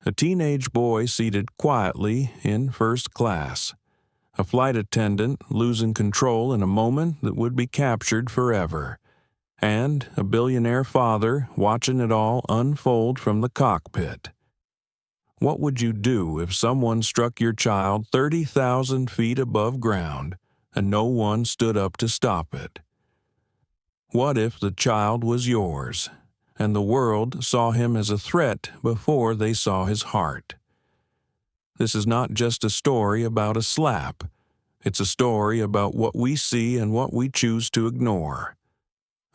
A teenage boy seated quietly in first class. A flight attendant losing control in a moment that would be captured forever. And a billionaire father watching it all unfold from the cockpit. What would you do if someone struck your child 30,000 feet above ground and no one stood up to stop it? What if the child was yours, and the world saw him as a threat before they saw his heart? This is not just a story about a slap. It's a story about what we see and what we choose to ignore.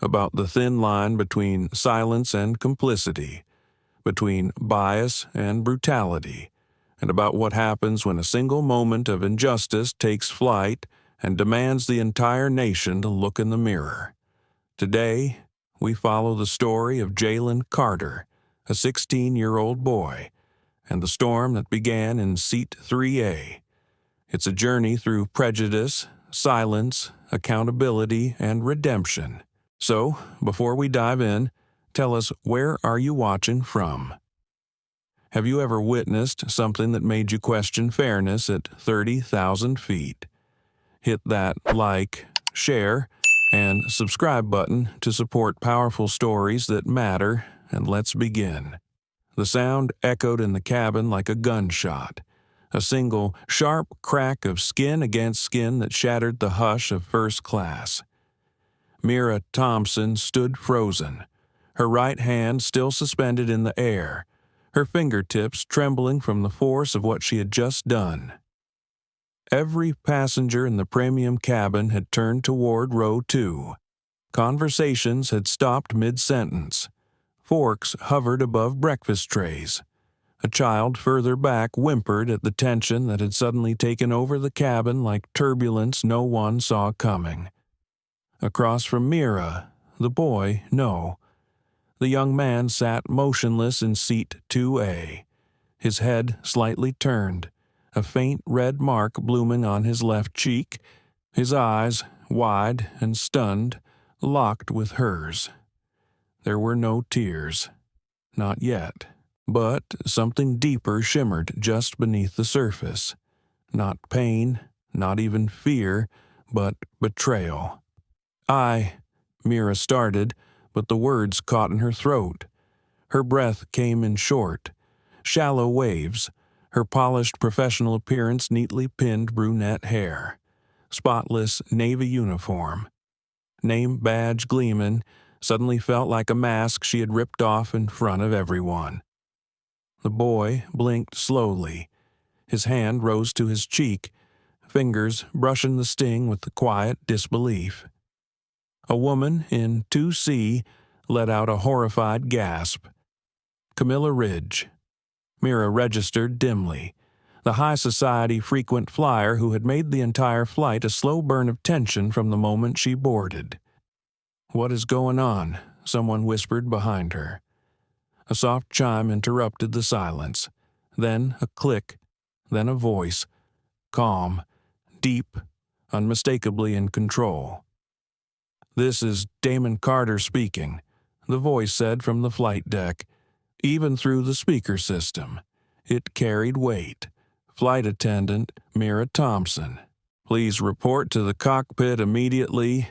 About the thin line between silence and complicity, between bias and brutality, and about what happens when a single moment of injustice takes flight and demands the entire nation to look in the mirror. Today, we follow the story of Jaylen Carter, a 16-year-old boy, and the storm that began in Seat 3A. It's a journey through prejudice, silence, accountability, and redemption. So, before we dive in, tell us, where are you watching from? Have you ever witnessed something that made you question fairness at 30,000 feet? Hit that like, share, and subscribe button to support powerful stories that matter, and let's begin. The sound echoed in the cabin like a gunshot, a single sharp crack of skin against skin that shattered the hush of first class. Mira Thompson stood frozen, her right hand still suspended in the air, her fingertips trembling from the force of what she had just done. Every passenger in the premium cabin had turned toward row 2. Conversations had stopped mid-sentence. Forks hovered above breakfast trays. A child further back whimpered at the tension that had suddenly taken over the cabin like turbulence no one saw coming. Across from Mira, the boy, no. The young man sat motionless in seat 2A, his head slightly turned, a faint red mark blooming on his left cheek, his eyes, wide and stunned, locked with hers. There were no tears. Not yet. But something deeper shimmered just beneath the surface. Not pain, not even fear, but betrayal. Mira started, but the words caught in her throat. Her breath came in short, shallow waves, her polished professional appearance neatly pinned brunette hair, spotless navy uniform. Name badge gleaming, suddenly felt like a mask she had ripped off in front of everyone. The boy blinked slowly. His hand rose to his cheek, fingers brushing the sting with the quiet disbelief. A woman in 2C let out a horrified gasp. Camilla Ridge. Mira registered dimly, the high society frequent flyer who had made the entire flight a slow burn of tension from the moment she boarded. "What is going on?" someone whispered behind her. A soft chime interrupted the silence, then a click, then a voice, calm, deep, unmistakably in control. "This is Damon Carter speaking," the voice said from the flight deck. Even through the speaker system, it carried weight. "Flight attendant Mira Thompson. Please report to the cockpit immediately."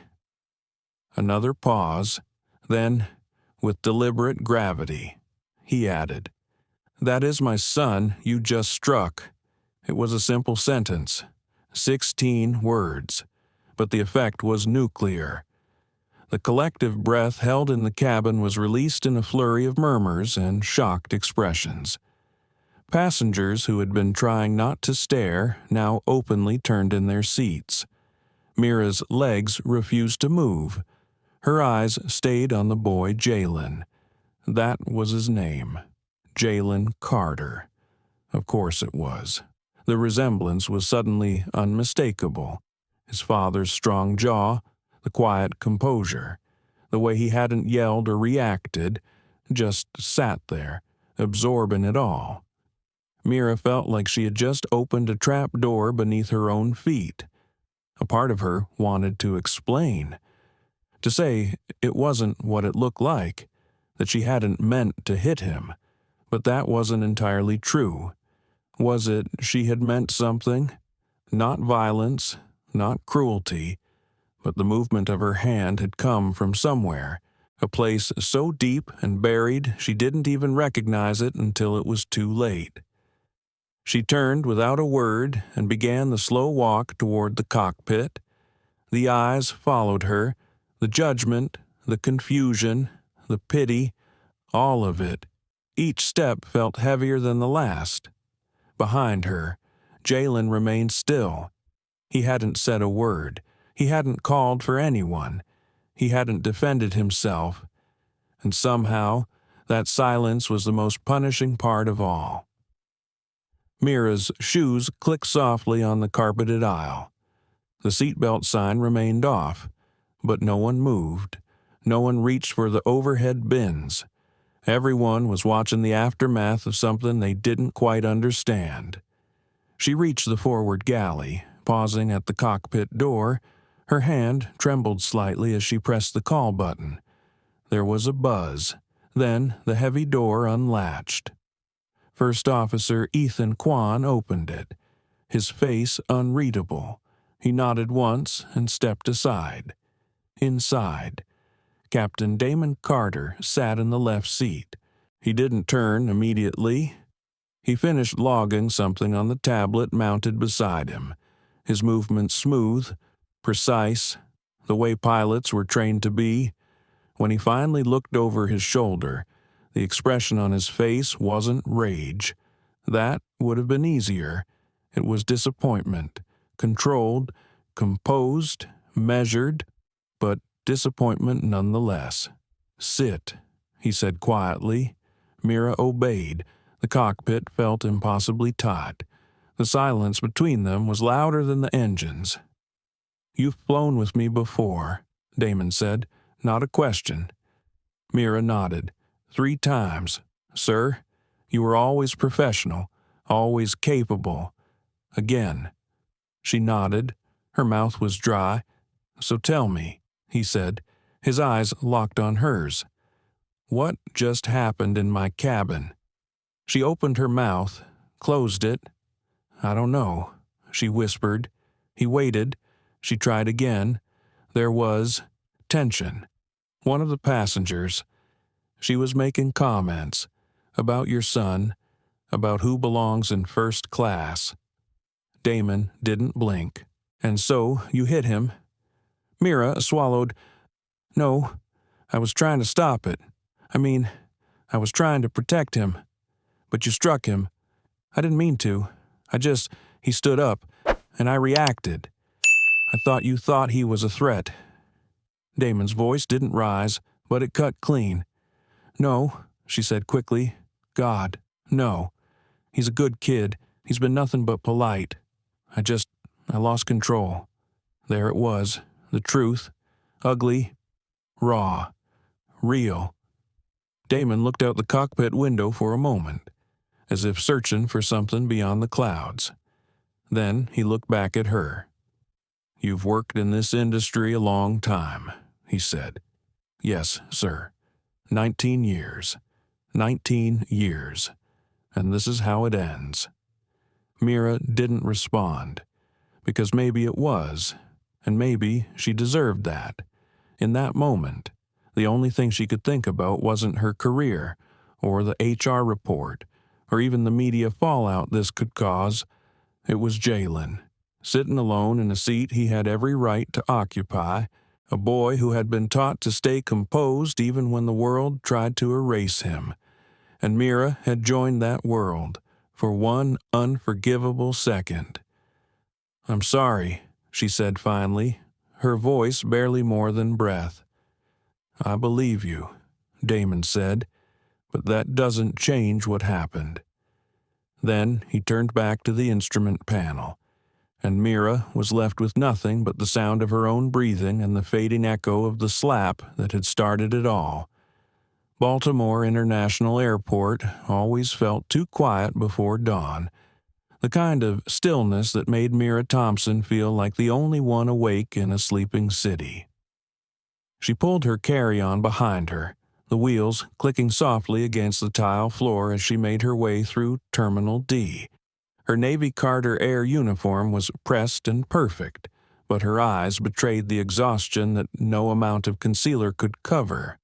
Another pause, then, with deliberate gravity, he added, "That is my son you just struck." It was a simple sentence, 16 words, but the effect was nuclear. The collective breath held in the cabin was released in a flurry of murmurs and shocked expressions. Passengers who had been trying not to stare now openly turned in their seats. Mira's legs refused to move. Her eyes stayed on the boy Jaylen. That was his name, Jaylen Carter. Of course it was. The resemblance was suddenly unmistakable. His father's strong jaw, the quiet composure, the way he hadn't yelled or reacted, just sat there, absorbing it all. Mira felt like she had just opened a trap door beneath her own feet. A part of her wanted to explain, to say it wasn't what it looked like, that she hadn't meant to hit him, But that wasn't entirely true. Was it she had meant something? Not violence, not cruelty, but the movement of her hand had come from somewhere, a place so deep and buried she didn't even recognize it until it was too late. She turned without a word and began the slow walk toward the cockpit. The eyes followed her, the judgment, the confusion, the pity, all of it. Each step felt heavier than the last. Behind her, Jaylen remained still. He hadn't said a word. He hadn't called for anyone. He hadn't defended himself. And somehow, that silence was the most punishing part of all. Mira's shoes clicked softly on the carpeted aisle. The seatbelt sign remained off, but no one moved. No one reached for the overhead bins. Everyone was watching the aftermath of something they didn't quite understand. She reached the forward galley, pausing at the cockpit door. Her hand trembled slightly as she pressed the call button. There was a buzz. Then the heavy door unlatched. First Officer Ethan Kwan opened it, his face unreadable. He nodded once and stepped aside. Inside, Captain Damon Carter sat in the left seat. He didn't turn immediately. He finished logging something on the tablet mounted beside him, his movements smooth, precise, the way pilots were trained to be. When he finally looked over his shoulder, the expression on his face wasn't rage. That would have been easier. It was disappointment, controlled, composed, measured, but disappointment nonetheless. "Sit," he said quietly. Mira obeyed. The cockpit felt impossibly tight. The silence between them was louder than the engines. "You've flown with me before," Damon said. "Not a question." Mira nodded. "3 times. Sir, you were always professional, always capable." Again. She nodded. Her mouth was dry. "So tell me," he said, his eyes locked on hers. "What just happened in my cabin?" She opened her mouth, closed it. "I don't know," she whispered. He waited. She tried again. There was tension. One of the passengers. She was making comments about your son, about who belongs in first class. Damon didn't blink. "And so you hit him?" Mira swallowed. "No, I was trying to stop it. I was trying to protect him. But you struck him. I didn't mean to. He stood up, and I reacted. I thought you thought he was a threat." Damon's voice didn't rise, but it cut clean. "No," she said quickly. "God, no. He's a good kid. He's been nothing but polite. I lost control." There it was, the truth. Ugly, raw, real. Damon looked out the cockpit window for a moment, as if searching for something beyond the clouds. Then he looked back at her. "You've worked in this industry a long time," he said. "Yes, sir. 19 years. 19 years. And this is how it ends." Mira didn't respond, because maybe it was, and maybe she deserved that. In that moment, the only thing she could think about wasn't her career, or the HR report, or even the media fallout this could cause. It was Jaylen, sitting alone in a seat he had every right to occupy, a boy who had been taught to stay composed even when the world tried to erase him. And Mira had joined that world for one unforgivable second. "I'm sorry," she said finally, her voice barely more than breath. "I believe you," Damon said, "but that doesn't change what happened." Then he turned back to the instrument panel, and Mira was left with nothing but the sound of her own breathing and the fading echo of the slap that had started it all. Baltimore International Airport always felt too quiet before dawn, the kind of stillness that made Mira Thompson feel like the only one awake in a sleeping city. She pulled her carry-on behind her, the wheels clicking softly against the tile floor as she made her way through Terminal D. Her Navy Carter Air uniform was pressed and perfect, but her eyes betrayed the exhaustion that no amount of concealer could cover.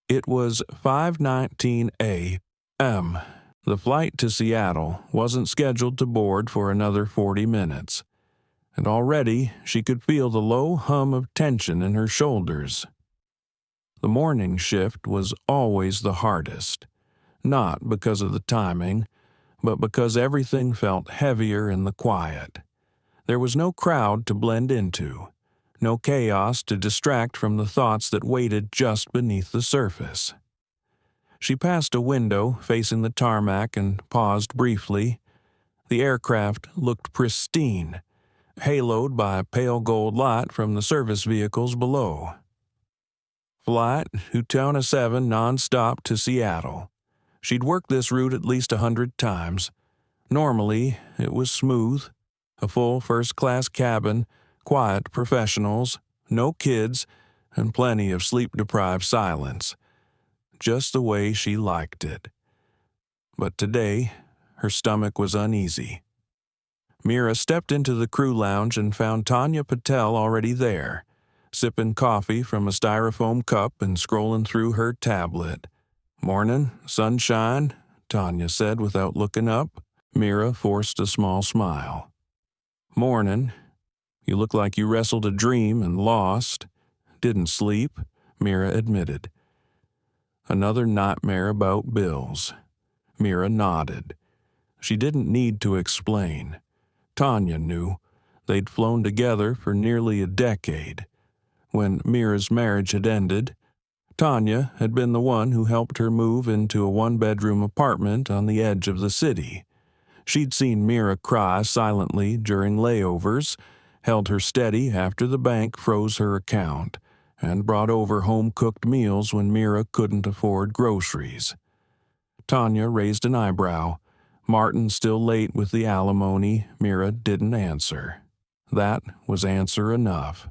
It was 5:19 a.m. The flight to Seattle wasn't scheduled to board for another 40 minutes, and already she could feel the low hum of tension in her shoulders. The morning shift was always the hardest, not because of the timing, but because everything felt heavier in the quiet. There was no crowd to blend into, no chaos to distract from the thoughts that waited just beneath the surface. She passed a window facing the tarmac and paused briefly. The aircraft looked pristine, haloed by pale gold light from the service vehicles below. Flight Utona 7 nonstop to Seattle. She'd worked this route at least 100 times. Normally, it was smooth. A full first-class cabin, quiet professionals, no kids, and plenty of sleep-deprived silence. Just the way she liked it. But today, her stomach was uneasy. Mira stepped into the crew lounge and found Tanya Patel already there, sipping coffee from a styrofoam cup and scrolling through her tablet. "Morning, sunshine," Tanya said without looking up. Mira forced a small smile. "Morning. You look like you wrestled a dream and lost. Didn't sleep," Mira admitted. "Another nightmare about bills." Mira nodded. She didn't need to explain. Tanya knew. They'd flown together for nearly a decade. When Mira's marriage had ended, Tanya had been the one who helped her move into a one-bedroom apartment on the edge of the city. She'd seen Mira cry silently during layovers, held her steady after the bank froze her account, and brought over home-cooked meals when Mira couldn't afford groceries. Tanya raised an eyebrow. Martin still late with the alimony. Mira didn't answer. That was answer enough.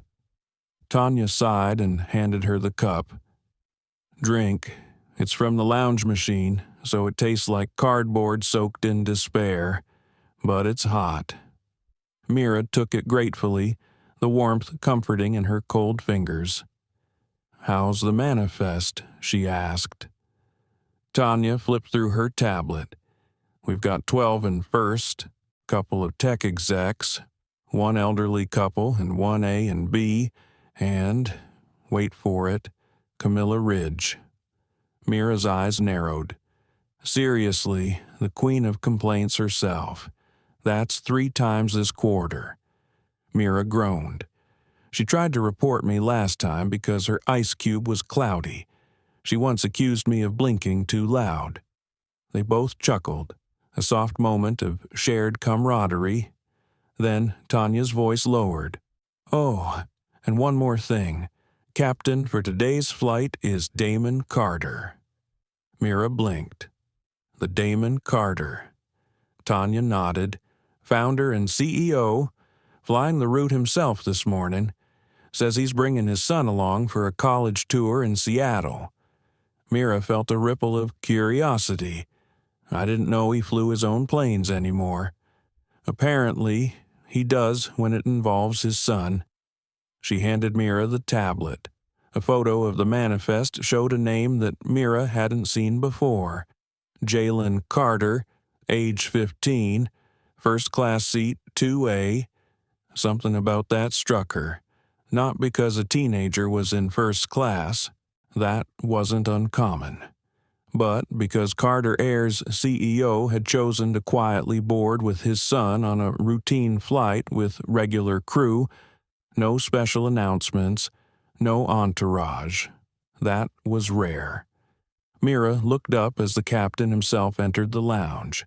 Tanya sighed and handed her the cup. "Drink. It's from the lounge machine, so it tastes like cardboard soaked in despair. But it's hot." Mira took it gratefully, the warmth comforting in her cold fingers. "How's the manifest?" she asked. Tanya flipped through her tablet. "We've got 12 in first, couple of tech execs, one elderly couple and one A and B, and, wait for it, Camilla Ridge." Mira's eyes narrowed. "Seriously, the queen of complaints herself. That's 3 times this quarter." Mira groaned. "She tried to report me last time because her ice cube was cloudy. She once accused me of blinking too loud." They both chuckled, a soft moment of shared camaraderie. Then Tanya's voice lowered. "Oh, and one more thing. Captain for today's flight is Damon Carter." Mira blinked. The Damon Carter. Tanya nodded. "Founder and CEO, flying the route himself this morning. Says he's bringing his son along for a college tour in Seattle." Mira felt a ripple of curiosity. "I didn't know he flew his own planes anymore." "Apparently, he does when it involves his son." She handed Mira the tablet. A photo of the manifest showed a name that Mira hadn't seen before. Jaylen Carter, age 15, first-class seat 2A. Something about that struck her. Not because a teenager was in first class. That wasn't uncommon. But because Carter Air's CEO had chosen to quietly board with his son on a routine flight with regular crew, no special announcements, no entourage. That was rare. Mira looked up as the captain himself entered the lounge.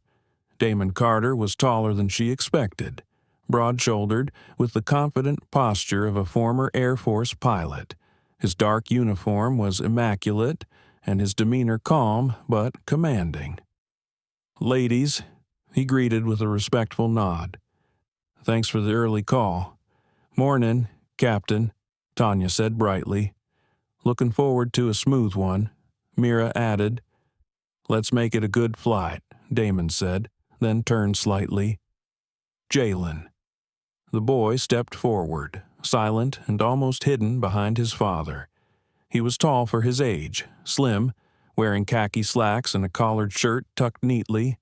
Damon Carter was taller than she expected, broad-shouldered, with the confident posture of a former Air Force pilot. His dark uniform was immaculate, and his demeanor calm but commanding. "Ladies," he greeted with a respectful nod. "Thanks for the early call." "Morning, Captain," Tanya said brightly. "Looking forward to a smooth one." Mira added. "Let's make it a good flight," Damon said, then turned slightly. "Jaylen." The boy stepped forward, silent and almost hidden behind his father. He was tall for his age, slim, wearing khaki slacks and a collared shirt tucked neatly.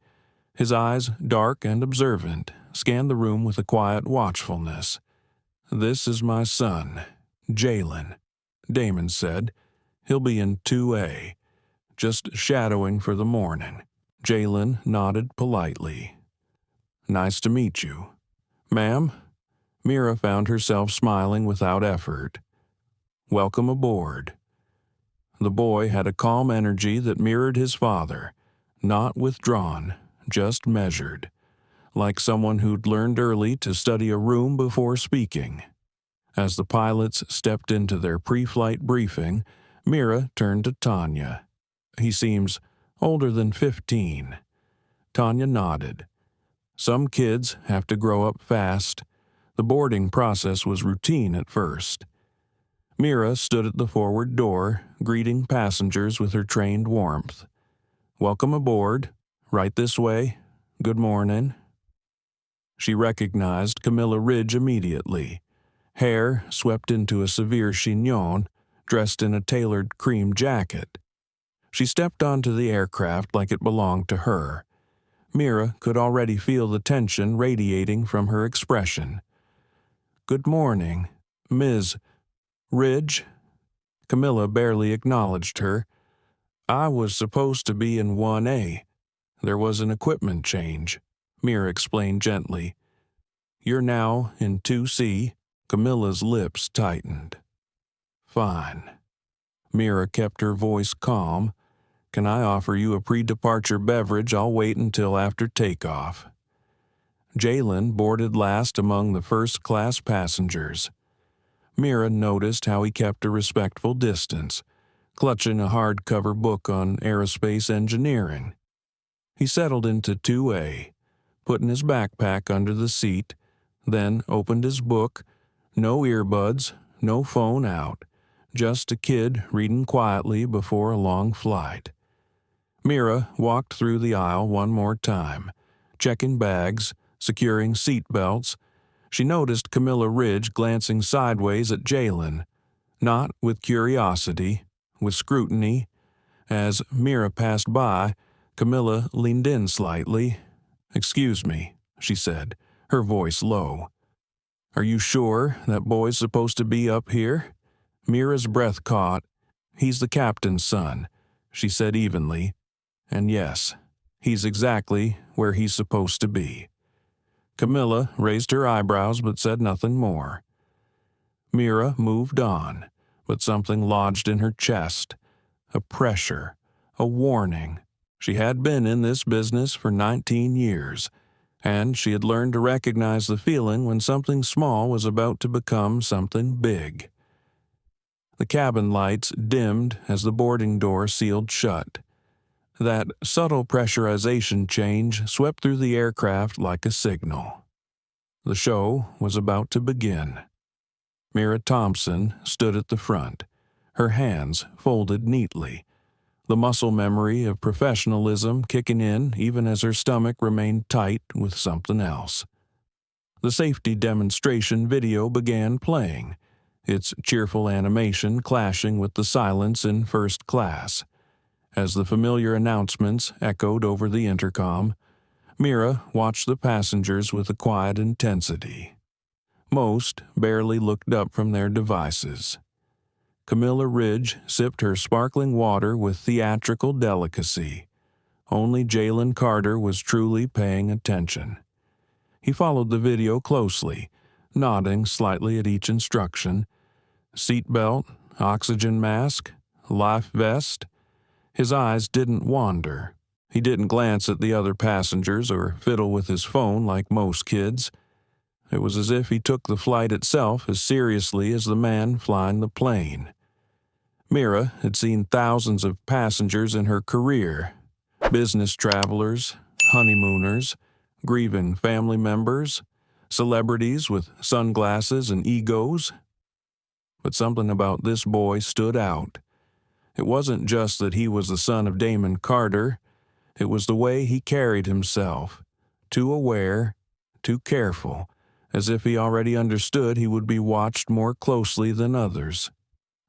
His eyes, dark and observant, scanned the room with a quiet watchfulness. "This is my son, Jaylen," Damon said. "He'll be in 2A, just shadowing for the morning." Jaylen nodded politely. "Nice to meet you." "Ma'am?" Mira found herself smiling without effort. "Welcome aboard." The boy had a calm energy that mirrored his father, not withdrawn, just measured, like someone who'd learned early to study a room before speaking. As the pilots stepped into their pre-flight briefing, Mira turned to Tanya. "He seems older than 15. Tanya nodded. Some kids have to grow up fast. The boarding process was routine at first. Mira stood at the forward door, greeting passengers with her trained warmth. "Welcome aboard. Right this way. Good morning." She recognized Camilla Ridge immediately. Hair swept into a severe chignon, dressed in a tailored cream jacket. She stepped onto the aircraft like it belonged to her. Mira could already feel the tension radiating from her expression. "Good morning, Ms. Ridge." Camilla barely acknowledged her. "I was supposed to be in 1A. There was an equipment change," Mira explained gently. "You're now in 2C." Camilla's lips tightened. "Fine." Mira kept her voice calm. "Can I offer you a pre-departure beverage? I'll wait until after takeoff." Jaylen boarded last among the first-class passengers. Mira noticed how he kept a respectful distance, clutching a hardcover book on aerospace engineering. He settled into 2A, putting his backpack under the seat, then opened his book. No earbuds, no phone out, just a kid reading quietly before a long flight. Mira walked through the aisle one more time, checking bags, securing seat belts. She noticed Camilla Ridge glancing sideways at Jaylen, not with curiosity, with scrutiny. As Mira passed by, Camilla leaned in slightly. "Excuse me," she said, her voice low. "Are you sure that boy's supposed to be up here?" Mira's breath caught. "He's the captain's son," she said evenly. "And yes, he's exactly where he's supposed to be." Camilla raised her eyebrows but said nothing more. Mira moved on, but something lodged in her chest. A pressure, a warning. She had been in this business for 19 years, and she had learned to recognize the feeling when something small was about to become something big. The cabin lights dimmed as the boarding door sealed shut. That subtle pressurization change swept through the aircraft like a signal. The show was about to begin. Mira Thompson stood at the front, her hands folded neatly, the muscle memory of professionalism kicking in even as her stomach remained tight with something else. The safety demonstration video began playing, its cheerful animation clashing with the silence in first class. As the familiar announcements echoed over the intercom, Mira watched the passengers with a quiet intensity. Most barely looked up from their devices. Camilla Ridge sipped her sparkling water with theatrical delicacy. Only Jaylen Carter was truly paying attention. He followed the video closely, nodding slightly at each instruction. Seatbelt, oxygen mask, life vest. His eyes didn't wander. He didn't glance at the other passengers or fiddle with his phone like most kids. It was as if he took the flight itself as seriously as the man flying the plane. Mira had seen thousands of passengers in her career. Business travelers, honeymooners, grieving family members, celebrities with sunglasses and egos. But something about this boy stood out. It wasn't just that he was the son of Damon Carter. It was the way he carried himself, too aware, too careful, as if he already understood he would be watched more closely than others.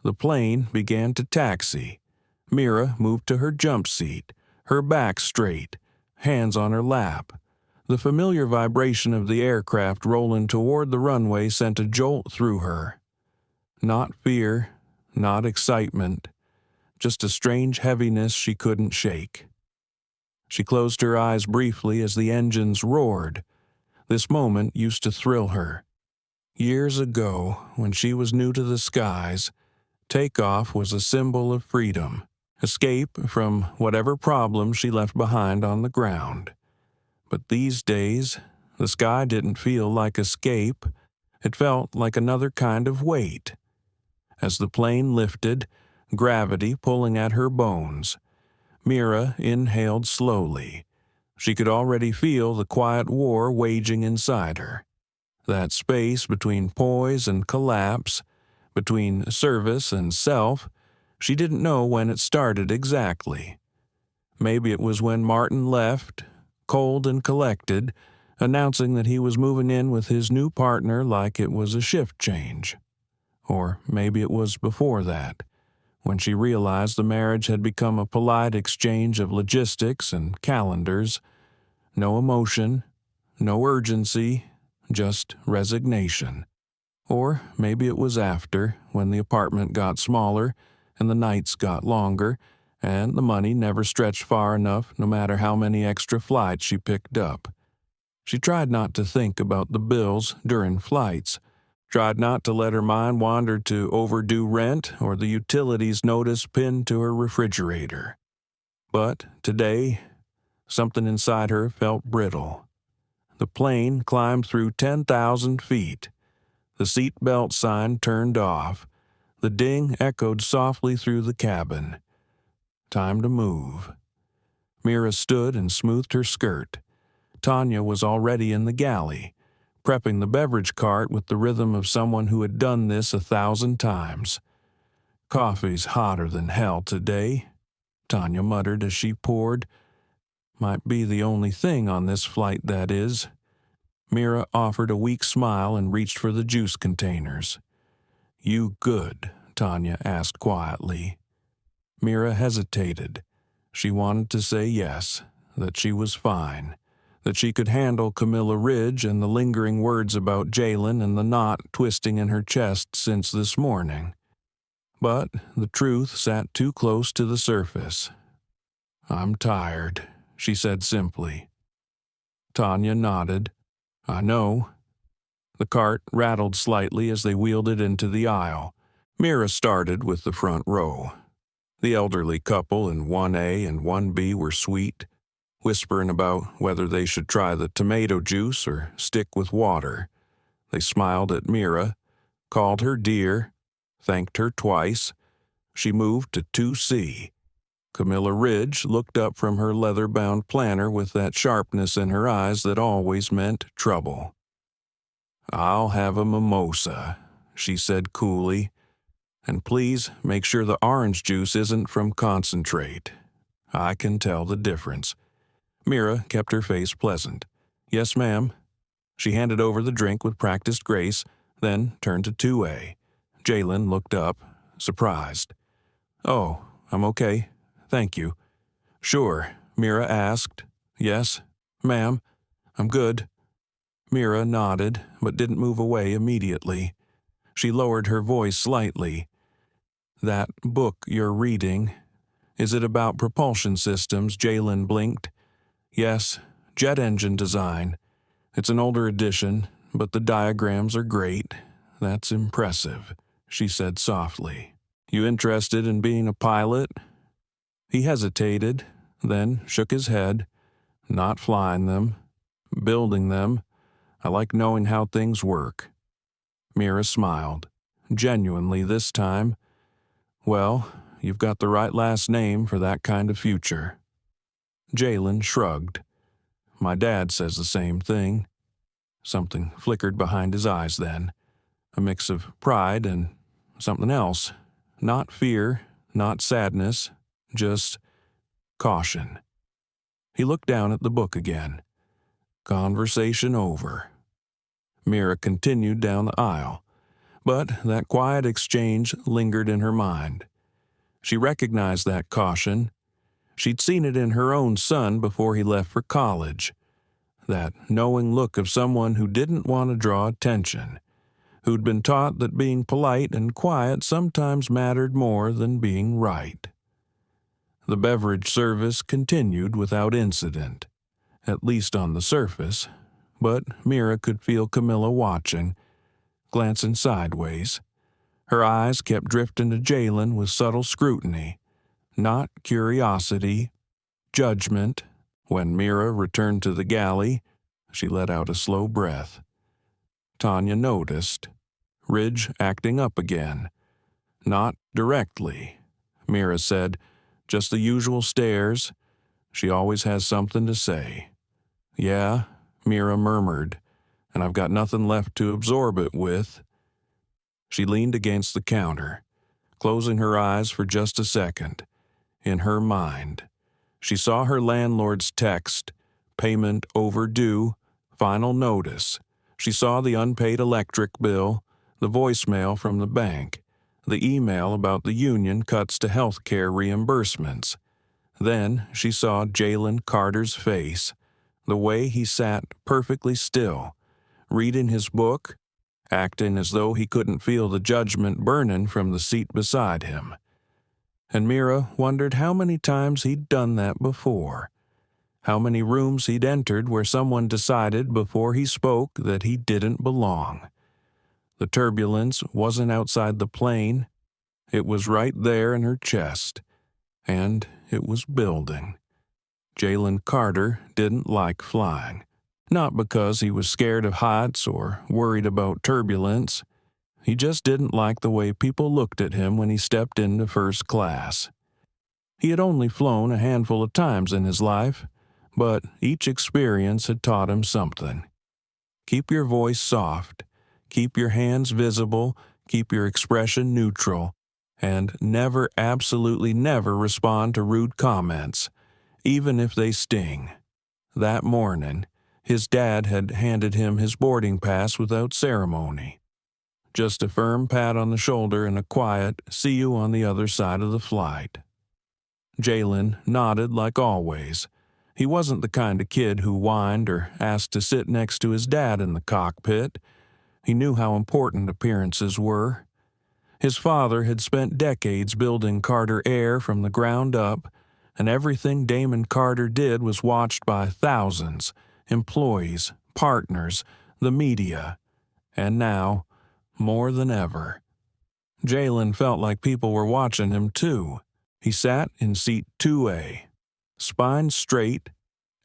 The plane began to taxi. Mira moved to her jump seat, her back straight, hands on her lap. The familiar vibration of the aircraft rolling toward the runway sent a jolt through her. Not fear, not excitement, just a strange heaviness she couldn't shake. She closed her eyes briefly as the engines roared. This moment used to thrill her. Years ago, when she was new to the skies, takeoff was a symbol of freedom, escape from whatever problem she left behind on the ground. But these days, the sky didn't feel like escape. It felt like another kind of weight. As the plane lifted, gravity pulling at her bones, Mira inhaled slowly. She could already feel the quiet war waging inside her. That space between poise and collapse, between service and self, she didn't know when it started exactly. Maybe it was when Martin left, cold and collected, announcing that he was moving in with his new partner like it was a shift change. Or maybe it was before that, when she realized the marriage had become a polite exchange of logistics and calendars. No emotion, no urgency, just resignation. Or maybe it was after, when the apartment got smaller and the nights got longer, and the money never stretched far enough no matter how many extra flights she picked up. She tried not to think about the bills during flights, tried not to let her mind wander to overdue rent or the utilities notice pinned to her refrigerator. But today, something inside her felt brittle. The plane climbed through 10,000 feet. The seat belt sign turned off. The ding echoed softly through the cabin. Time to move. Mira stood and smoothed her skirt. Tanya was already in the galley, prepping the beverage cart with the rhythm of someone who had done this 1,000 times. "Coffee's hotter than hell today," Tanya muttered as she poured. "Might be the only thing on this flight, that is." Mira offered a weak smile and reached for the juice containers. "You good?" Tanya asked quietly. Mira hesitated. She wanted to say yes, that she was fine, that she could handle Camilla Ridge and the lingering words about Jaylen and the knot twisting in her chest since this morning. But the truth sat too close to the surface. "I'm tired," she said simply. Tanya nodded. "I know." The cart rattled slightly as they wheeled it into the aisle. Mira started with the front row. The elderly couple in 1A and 1B were sweet, whispering about whether they should try the tomato juice or stick with water. They smiled at Mira, called her dear, thanked her twice. She moved to 2C. Camilla Ridge looked up from her leather-bound planner with that sharpness in her eyes that always meant trouble. "I'll have a mimosa," she said coolly. "And please make sure the orange juice isn't from concentrate. I can tell the difference." Mira kept her face pleasant. "Yes, ma'am." She handed over the drink with practiced grace, then turned to 2A. Jaylen looked up, surprised. "Oh, I'm okay. Thank you." "Sure," Mira asked. "Yes, ma'am. I'm good." Mira nodded, but didn't move away immediately. She lowered her voice slightly. "That book you're reading, is it about propulsion systems?" Jaylen blinked. "Yes, jet engine design. It's an older edition, but the diagrams are great. That's impressive," she said softly. "You interested in being a pilot?" He hesitated, then shook his head. "Not flying them. Building them. I like knowing how things work." Mira smiled, genuinely this time. "Well, you've got the right last name for that kind of future." Jaylen shrugged. "My dad says the same thing." Something flickered behind his eyes then. A mix of pride and something else. Not fear, not sadness, just caution. He looked down at the book again. Conversation over. Mira continued down the aisle, but that quiet exchange lingered in her mind. She recognized that caution. She'd seen it in her own son before he left for college. That knowing look of someone who didn't want to draw attention, who'd been taught that being polite and quiet sometimes mattered more than being right. The beverage service continued without incident, at least on the surface, but Mira could feel Camilla watching, glancing sideways. Her eyes kept drifting to Jaylen with subtle scrutiny, not curiosity, judgment. When Mira returned to the galley, she let out a slow breath. Tanya noticed. Ridge acting up again. Not directly. Mira said, just the usual stares. She always has something to say. Yeah, Mira murmured, and I've got nothing left to absorb it with. She leaned against the counter, closing her eyes for just a second. In her mind, she saw her landlord's text, payment overdue, final notice. She saw the unpaid electric bill, the voicemail from the bank, the email about the union cuts to health care reimbursements. Then she saw Jaylen Carter's face, the way he sat perfectly still, reading his book, acting as though he couldn't feel the judgment burning from the seat beside him. And Mira wondered how many times he'd done that before, how many rooms he'd entered where someone decided before he spoke that he didn't belong. The turbulence wasn't outside the plane, it was right there in her chest, and it was building. Jaylen Carter didn't like flying, not because he was scared of heights or worried about turbulence. He just didn't like the way people looked at him when he stepped into first class. He had only flown a handful of times in his life, but each experience had taught him something. Keep your voice soft, keep your hands visible, keep your expression neutral, and never, absolutely never respond to rude comments, even if they sting. That morning, his dad had handed him his boarding pass without ceremony. Just a firm pat on the shoulder and a quiet, see you on the other side of the flight. Jaylen nodded like always. He wasn't the kind of kid who whined or asked to sit next to his dad in the cockpit. He knew how important appearances were. His father had spent decades building Carter Air from the ground up, and everything Damon Carter did was watched by thousands, employees, partners, the media, and now, more than ever, Jaylen felt like people were watching him too. He sat in seat 2A, spine straight,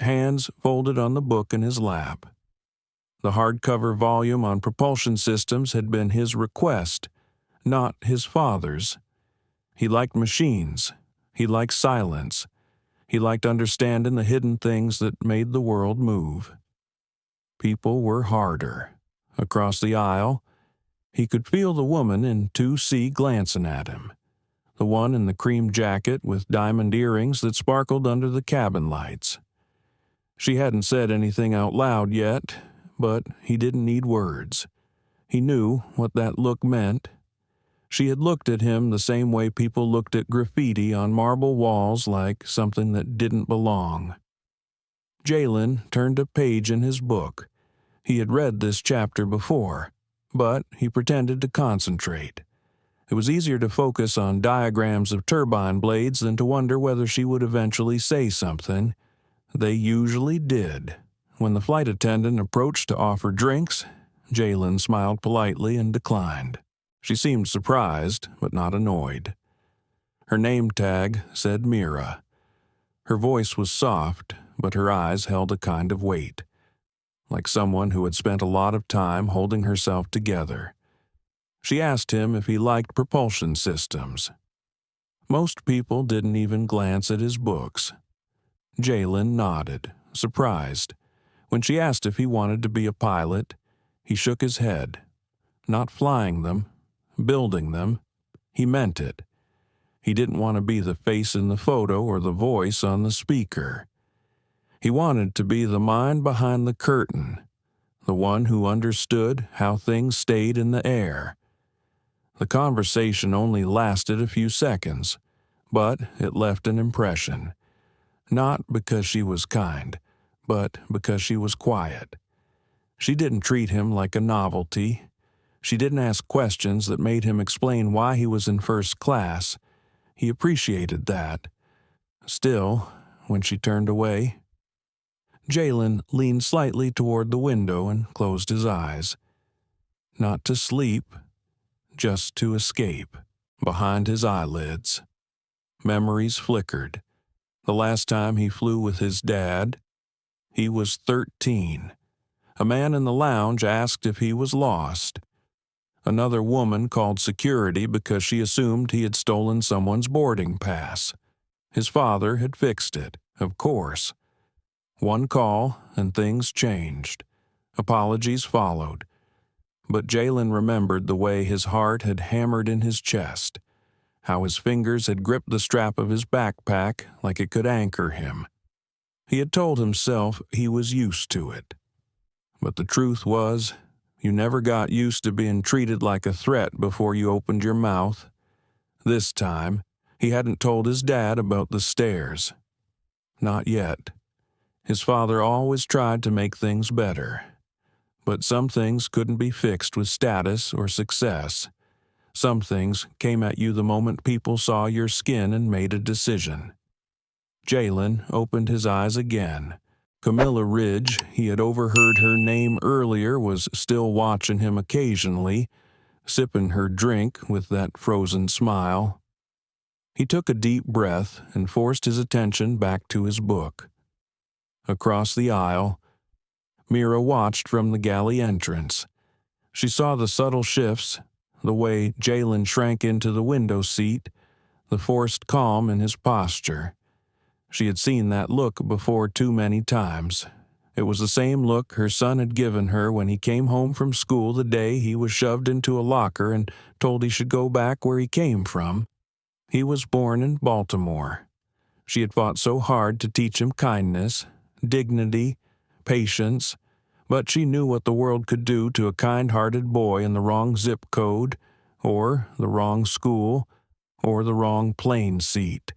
hands folded on the book in his lap. The hardcover volume on propulsion systems had been his request, not his father's. He liked machines. He liked silence. He liked understanding the hidden things that made the world move. People were harder. Across the aisle, he could feel the woman in 2C glancing at him, the one in the cream jacket with diamond earrings that sparkled under the cabin lights. She hadn't said anything out loud yet, but he didn't need words. He knew what that look meant. She had looked at him the same way people looked at graffiti on marble walls, like something that didn't belong. Jaylen turned a page in his book. He had read this chapter before, but he pretended to concentrate. It was easier to focus on diagrams of turbine blades than to wonder whether she would eventually say something. They usually did. When the flight attendant approached to offer drinks, Jaylen smiled politely and declined. She seemed surprised, but not annoyed. Her name tag said Mira. Her voice was soft, but her eyes held a kind of weight, like someone who had spent a lot of time holding herself together. She asked him if he liked propulsion systems. Most people didn't even glance at his books. Jaylen nodded, surprised. When she asked if he wanted to be a pilot, he shook his head. Not flying them, building them. He meant it. He didn't want to be the face in the photo or the voice on the speaker. He wanted to be the mind behind the curtain, the one who understood how things stayed in the air. The conversation only lasted a few seconds, but it left an impression. Not because she was kind, but because she was quiet. She didn't treat him like a novelty. She didn't ask questions that made him explain why he was in first class. He appreciated that. Still, when she turned away, Jaylen leaned slightly toward the window and closed his eyes. Not to sleep, just to escape. Behind his eyelids, memories flickered. The last time he flew with his dad, he was 13. A man in the lounge asked if he was lost. Another woman called security because she assumed he had stolen someone's boarding pass. His father had fixed it, of course. One call, and things changed. Apologies followed. But Jaylen remembered the way his heart had hammered in his chest, how his fingers had gripped the strap of his backpack like it could anchor him. He had told himself he was used to it. But the truth was, you never got used to being treated like a threat before you opened your mouth. This time, he hadn't told his dad about the stairs. Not yet. His father always tried to make things better. But some things couldn't be fixed with status or success. Some things came at you the moment people saw your skin and made a decision. Jaylen opened his eyes again. Camilla Ridge, he had overheard her name earlier, was still watching him occasionally, sipping her drink with that frozen smile. He took a deep breath and forced his attention back to his book. Across the aisle, Mira watched from the galley entrance. She saw the subtle shifts, the way Jaylen shrank into the window seat, the forced calm in his posture. She had seen that look before too many times. It was the same look her son had given her when he came home from school the day he was shoved into a locker and told he should go back where he came from. He was born in Baltimore. She had fought so hard to teach him kindness, dignity, patience, but she knew what the world could do to a kind-hearted boy in the wrong zip code, or the wrong school, or the wrong plane seat.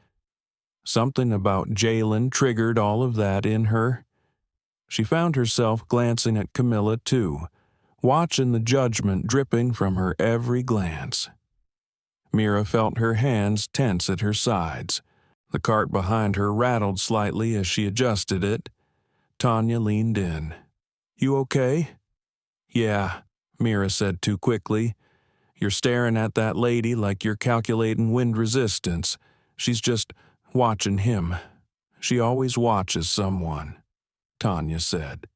Something about Jaylen triggered all of that in her. She found herself glancing at Camilla, too, watching the judgment dripping from her every glance. Mira felt her hands tense at her sides. The cart behind her rattled slightly as she adjusted it. Tanya leaned in. "You okay?" "Yeah," Mira said too quickly. "You're staring at that lady like you're calculating wind resistance. She's just watching him. She always watches someone," Tanya said.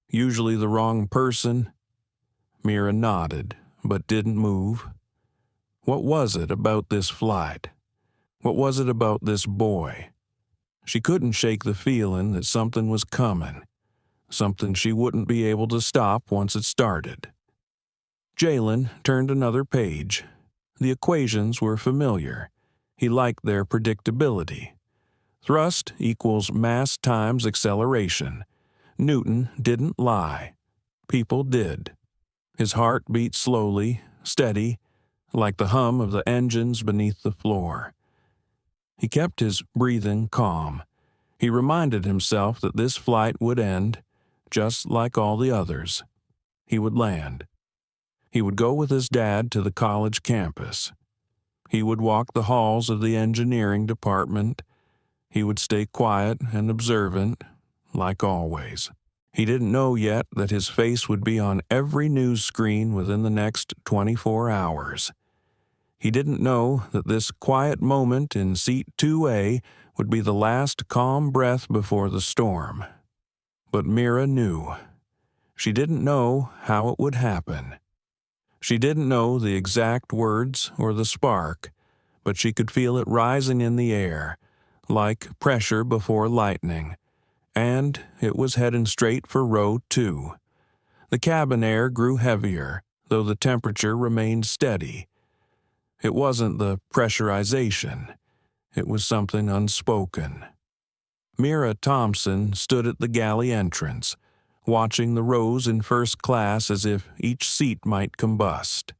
"Usually the wrong person." Mira nodded, but didn't move. What was it about this flight? What was it about this boy? She couldn't shake the feeling that something was coming, something she wouldn't be able to stop once it started. Jaylen turned another page. The equations were familiar. He liked their predictability. Thrust equals mass times acceleration. Newton didn't lie. People did. His heart beat slowly, steady, like the hum of the engines beneath the floor. He kept his breathing calm. He reminded himself that this flight would end, just like all the others. He would land. He would go with his dad to the college campus. He would walk the halls of the engineering department. He would stay quiet and observant, like always. He didn't know yet that his face would be on every news screen within the next 24 hours. He didn't know that this quiet moment in seat 2A would be the last calm breath before the storm. But Mira knew. She didn't know how it would happen. She didn't know the exact words or the spark, but she could feel it rising in the air, like pressure before lightning, and it was heading straight for row 2. The cabin air grew heavier, though the temperature remained steady. It wasn't the pressurization. It was something unspoken. Mira Thompson stood at the galley entrance, watching the rows in first class as if each seat might combust.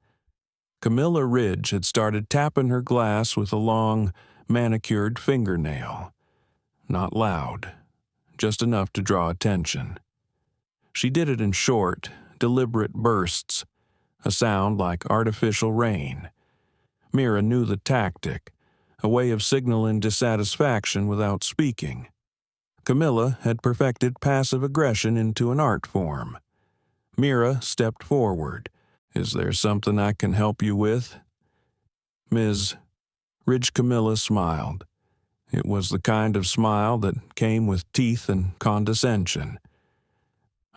Camilla Ridge had started tapping her glass with a long, manicured fingernail. Not loud, just enough to draw attention. She did it in short, deliberate bursts, a sound like artificial rain. Mira knew the tactic, a way of signaling dissatisfaction without speaking. Camilla had perfected passive aggression into an art form. Mira stepped forward. "Is there something I can help you with?" "Ms." Ridge Camilla smiled. It was the kind of smile that came with teeth and condescension.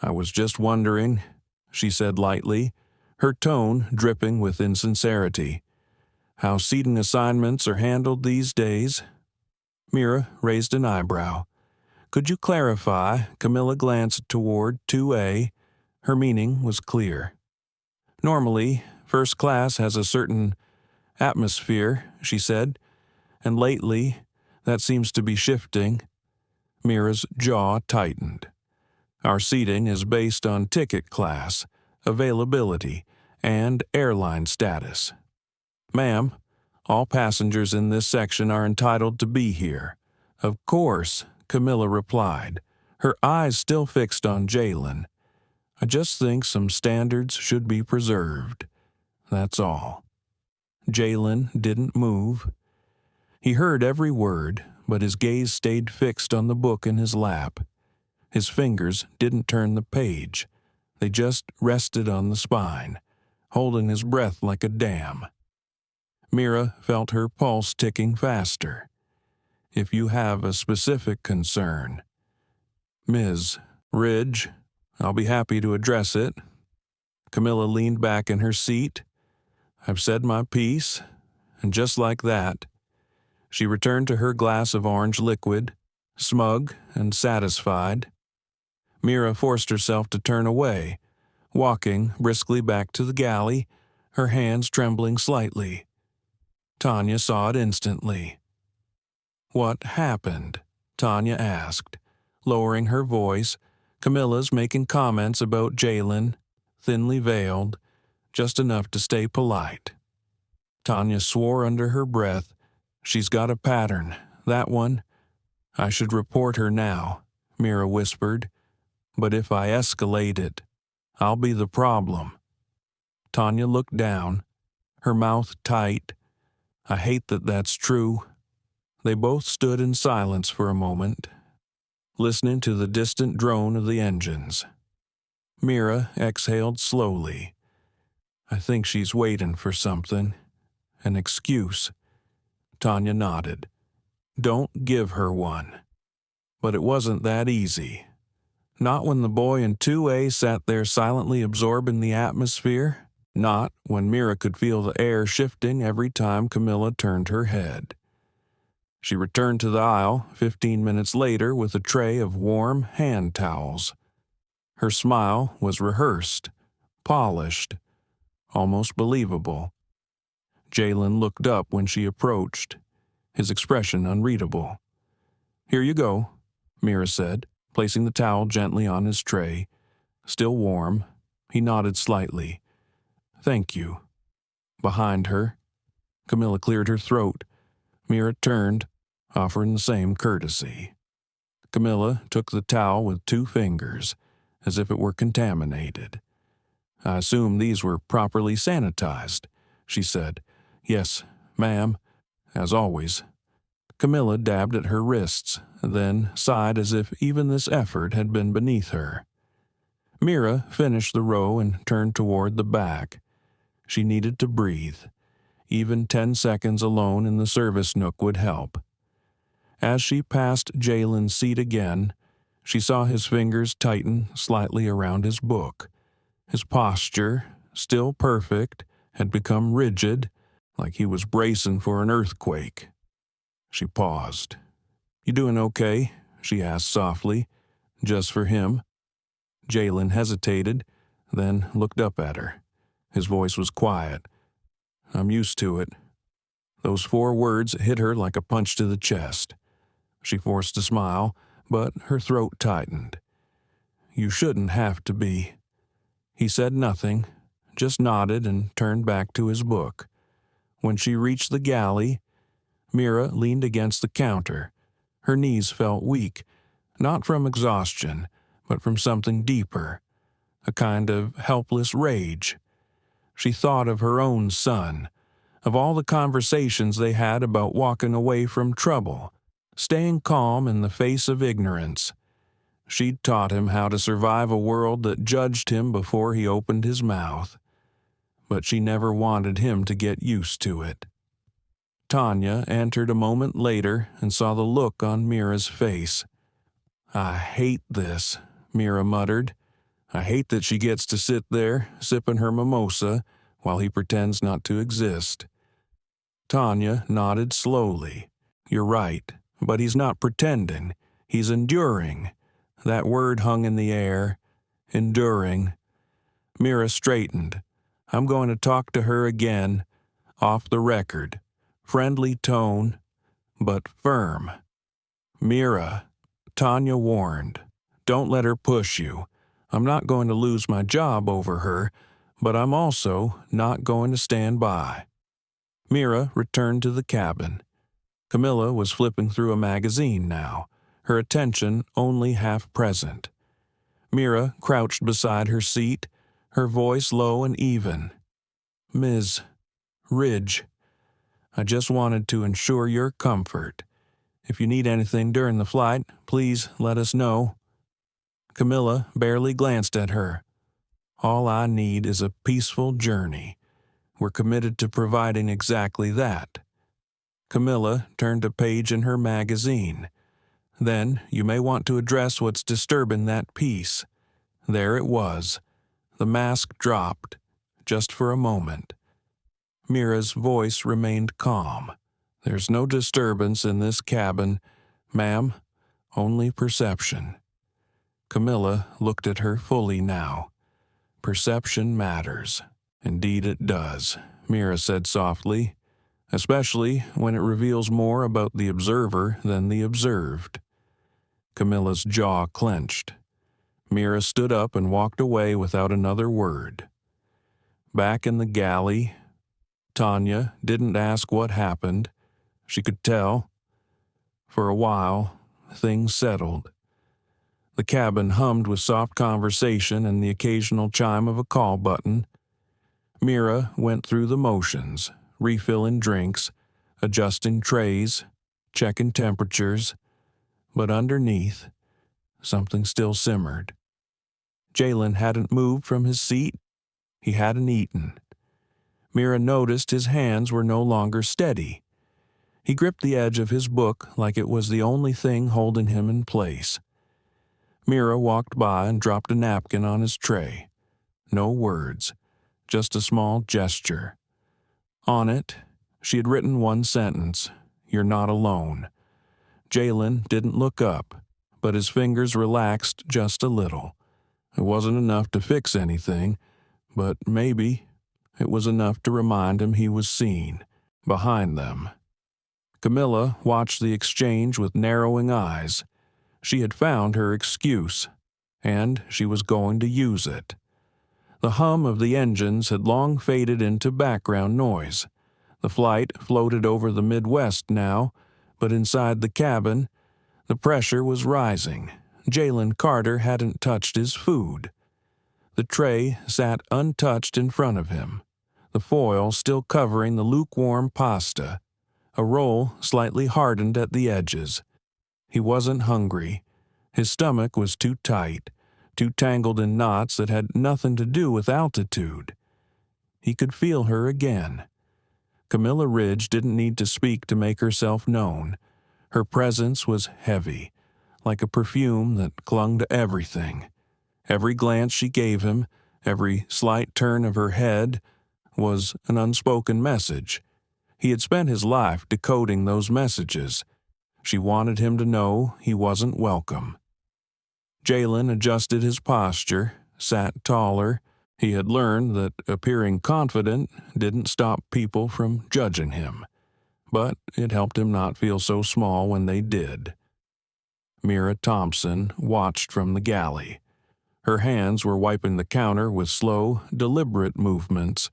"I was just wondering," she said lightly, her tone dripping with insincerity, "how seating assignments are handled these days." Mira raised an eyebrow. "Could you clarify?" Camilla glanced toward 2A. Her meaning was clear. "Normally, first class has a certain atmosphere," she said, "and lately, that seems to be shifting." Mira's jaw tightened. "Our seating is based on ticket class, availability, and airline status. Ma'am, all passengers in this section are entitled to be here." "Of course," Camilla replied, her eyes still fixed on Jaylen. "I just think some standards should be preserved. That's all." Jaylen didn't move. He heard every word, but his gaze stayed fixed on the book in his lap. His fingers didn't turn the page. They just rested on the spine, holding his breath like a dam. Mira felt her pulse ticking faster. "If you have a specific concern." "Ms. Ridge, I'll be happy to address it." Camilla leaned back in her seat. "I've said my piece," and just like that, she returned to her glass of orange liquid, smug and satisfied. Mira forced herself to turn away, walking briskly back to the galley, her hands trembling slightly. Tanya saw it instantly. "What happened?" Tanya asked, lowering her voice. Camilla's making comments about Jaylen, thinly veiled, just enough to stay polite. Tanya swore under her breath. "She's got a pattern, that one." "I should report her now," Mira whispered. "But if I escalate it, I'll be the problem." Tanya looked down, her mouth tight. "I hate that that's true." They both stood in silence for a moment, listening to the distant drone of the engines. Mira exhaled slowly. "I think she's waiting for something. An excuse." Tanya nodded. "Don't give her one." But it wasn't that easy. Not when the boy in 2A sat there silently absorbing the atmosphere. Not when Mira could feel the air shifting every time Camilla turned her head. She returned to the aisle 15 minutes later with a tray of warm hand towels. Her smile was rehearsed, polished, almost believable. Jaylen looked up when she approached, his expression unreadable. "Here you go," Mira said, placing the towel gently on his tray. Still warm, he nodded slightly. "Thank you." Behind her, Camilla cleared her throat. Mira turned, offering the same courtesy. Camilla took the towel with 2 fingers, as if it were contaminated. "I assume these were properly sanitized," she said. "Yes, ma'am, as always." Camilla dabbed at her wrists, then sighed as if even this effort had been beneath her. Mira finished the row and turned toward the back. She needed to breathe. Even 10 seconds alone in the service nook would help. As she passed Jaylen's seat again, she saw his fingers tighten slightly around his book. His posture, still perfect, had become rigid, like he was bracing for an earthquake. She paused. "You doing okay?" she asked softly. "Just for him?" Jaylen hesitated, then looked up at her. His voice was quiet. "I'm used to it." Those 4 words hit her like a punch to the chest. She forced a smile, but her throat tightened. "You shouldn't have to be." He said nothing, just nodded and turned back to his book. When she reached the galley, Mira leaned against the counter. Her knees felt weak, not from exhaustion, but from something deeper, a kind of helpless rage. She thought of her own son, of all the conversations they had about walking away from trouble, staying calm in the face of ignorance. She'd taught him how to survive a world that judged him before he opened his mouth. But she never wanted him to get used to it. Tanya entered a moment later and saw the look on Mira's face. "I hate this," Mira muttered. "I hate that she gets to sit there, sipping her mimosa, while he pretends not to exist." Tanya nodded slowly. "You're right, but he's not pretending. He's enduring." That word hung in the air. Enduring. Mira straightened. "I'm going to talk to her again, off the record. Friendly tone, but firm." "Mira," Tanya warned, "don't let her push you. I'm not going to lose my job over her, but I'm also not going to stand by." Mira returned to the cabin. Camilla was flipping through a magazine now, her attention only half present. Mira crouched beside her seat, her voice low and even. "Ms. Ridge, I just wanted to ensure your comfort. If you need anything during the flight, please let us know." Camilla barely glanced at her. "All I need is a peaceful journey. We're committed to providing exactly that." Camilla turned a page in her magazine. "Then you may want to address what's disturbing that peace." There it was. The mask dropped, just for a moment. Mira's voice remained calm. "There's no disturbance in this cabin, ma'am, only perception." Camilla looked at her fully now. "Perception matters." "Indeed it does," Mira said softly, "especially when it reveals more about the observer than the observed." Camilla's jaw clenched. Mira stood up and walked away without another word. Back in the galley, Tanya didn't ask what happened. She could tell. For a while, things settled. The cabin hummed with soft conversation and the occasional chime of a call button. Mira went through the motions, refilling drinks, adjusting trays, checking temperatures, but underneath, something still simmered. Jaylen hadn't moved from his seat. He hadn't eaten. Mira noticed his hands were no longer steady. He gripped the edge of his book like it was the only thing holding him in place. Mira walked by and dropped a napkin on his tray. No words, just a small gesture. On it, she had written one sentence, "You're not alone." Jaylen didn't look up, but his fingers relaxed just a little. It wasn't enough to fix anything, but maybe it was enough to remind him he was seen, behind them. Camilla watched the exchange with narrowing eyes. She had found her excuse, and she was going to use it. The hum of the engines had long faded into background noise. The flight floated over the Midwest now, but inside the cabin, the pressure was rising. Jaylen Carter hadn't touched his food. The tray sat untouched in front of him, the foil still covering the lukewarm pasta, a roll slightly hardened at the edges. He wasn't hungry. His stomach was too tight, too tangled in knots that had nothing to do with altitude. He could feel her again. Camilla Ridge didn't need to speak to make herself known. Her presence was heavy, like a perfume that clung to everything. Every glance she gave him, every slight turn of her head, was an unspoken message. He had spent his life decoding those messages. She wanted him to know he wasn't welcome. Jaylen adjusted his posture, sat taller. He had learned that appearing confident didn't stop people from judging him. but it helped him not feel so small when they did. Mira Thompson watched from the galley. Her hands were wiping the counter with slow, deliberate movements,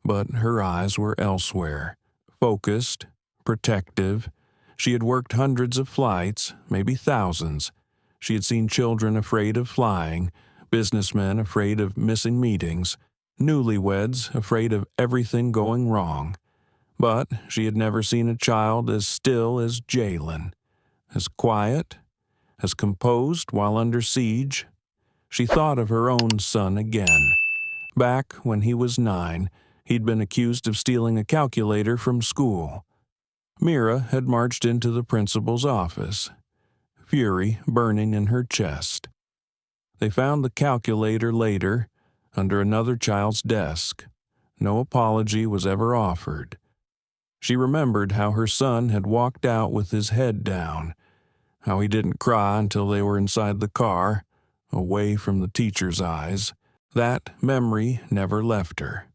but her eyes were elsewhere, focused, protective. She had worked hundreds of flights, maybe thousands. She had seen children afraid of flying, businessmen afraid of missing meetings, newlyweds afraid of everything going wrong. But she had never seen a child as still as Jaylen, as quiet, as composed while under siege. She thought of her own son again. Back when he was 9, he'd been accused of stealing a calculator from school. Mira had marched into the principal's office, fury burning in her chest. They found the calculator later, under another child's desk. No apology was ever offered. She remembered how her son had walked out with his head down, how he didn't cry until they were inside the car, away from the teacher's eyes. That memory never left her.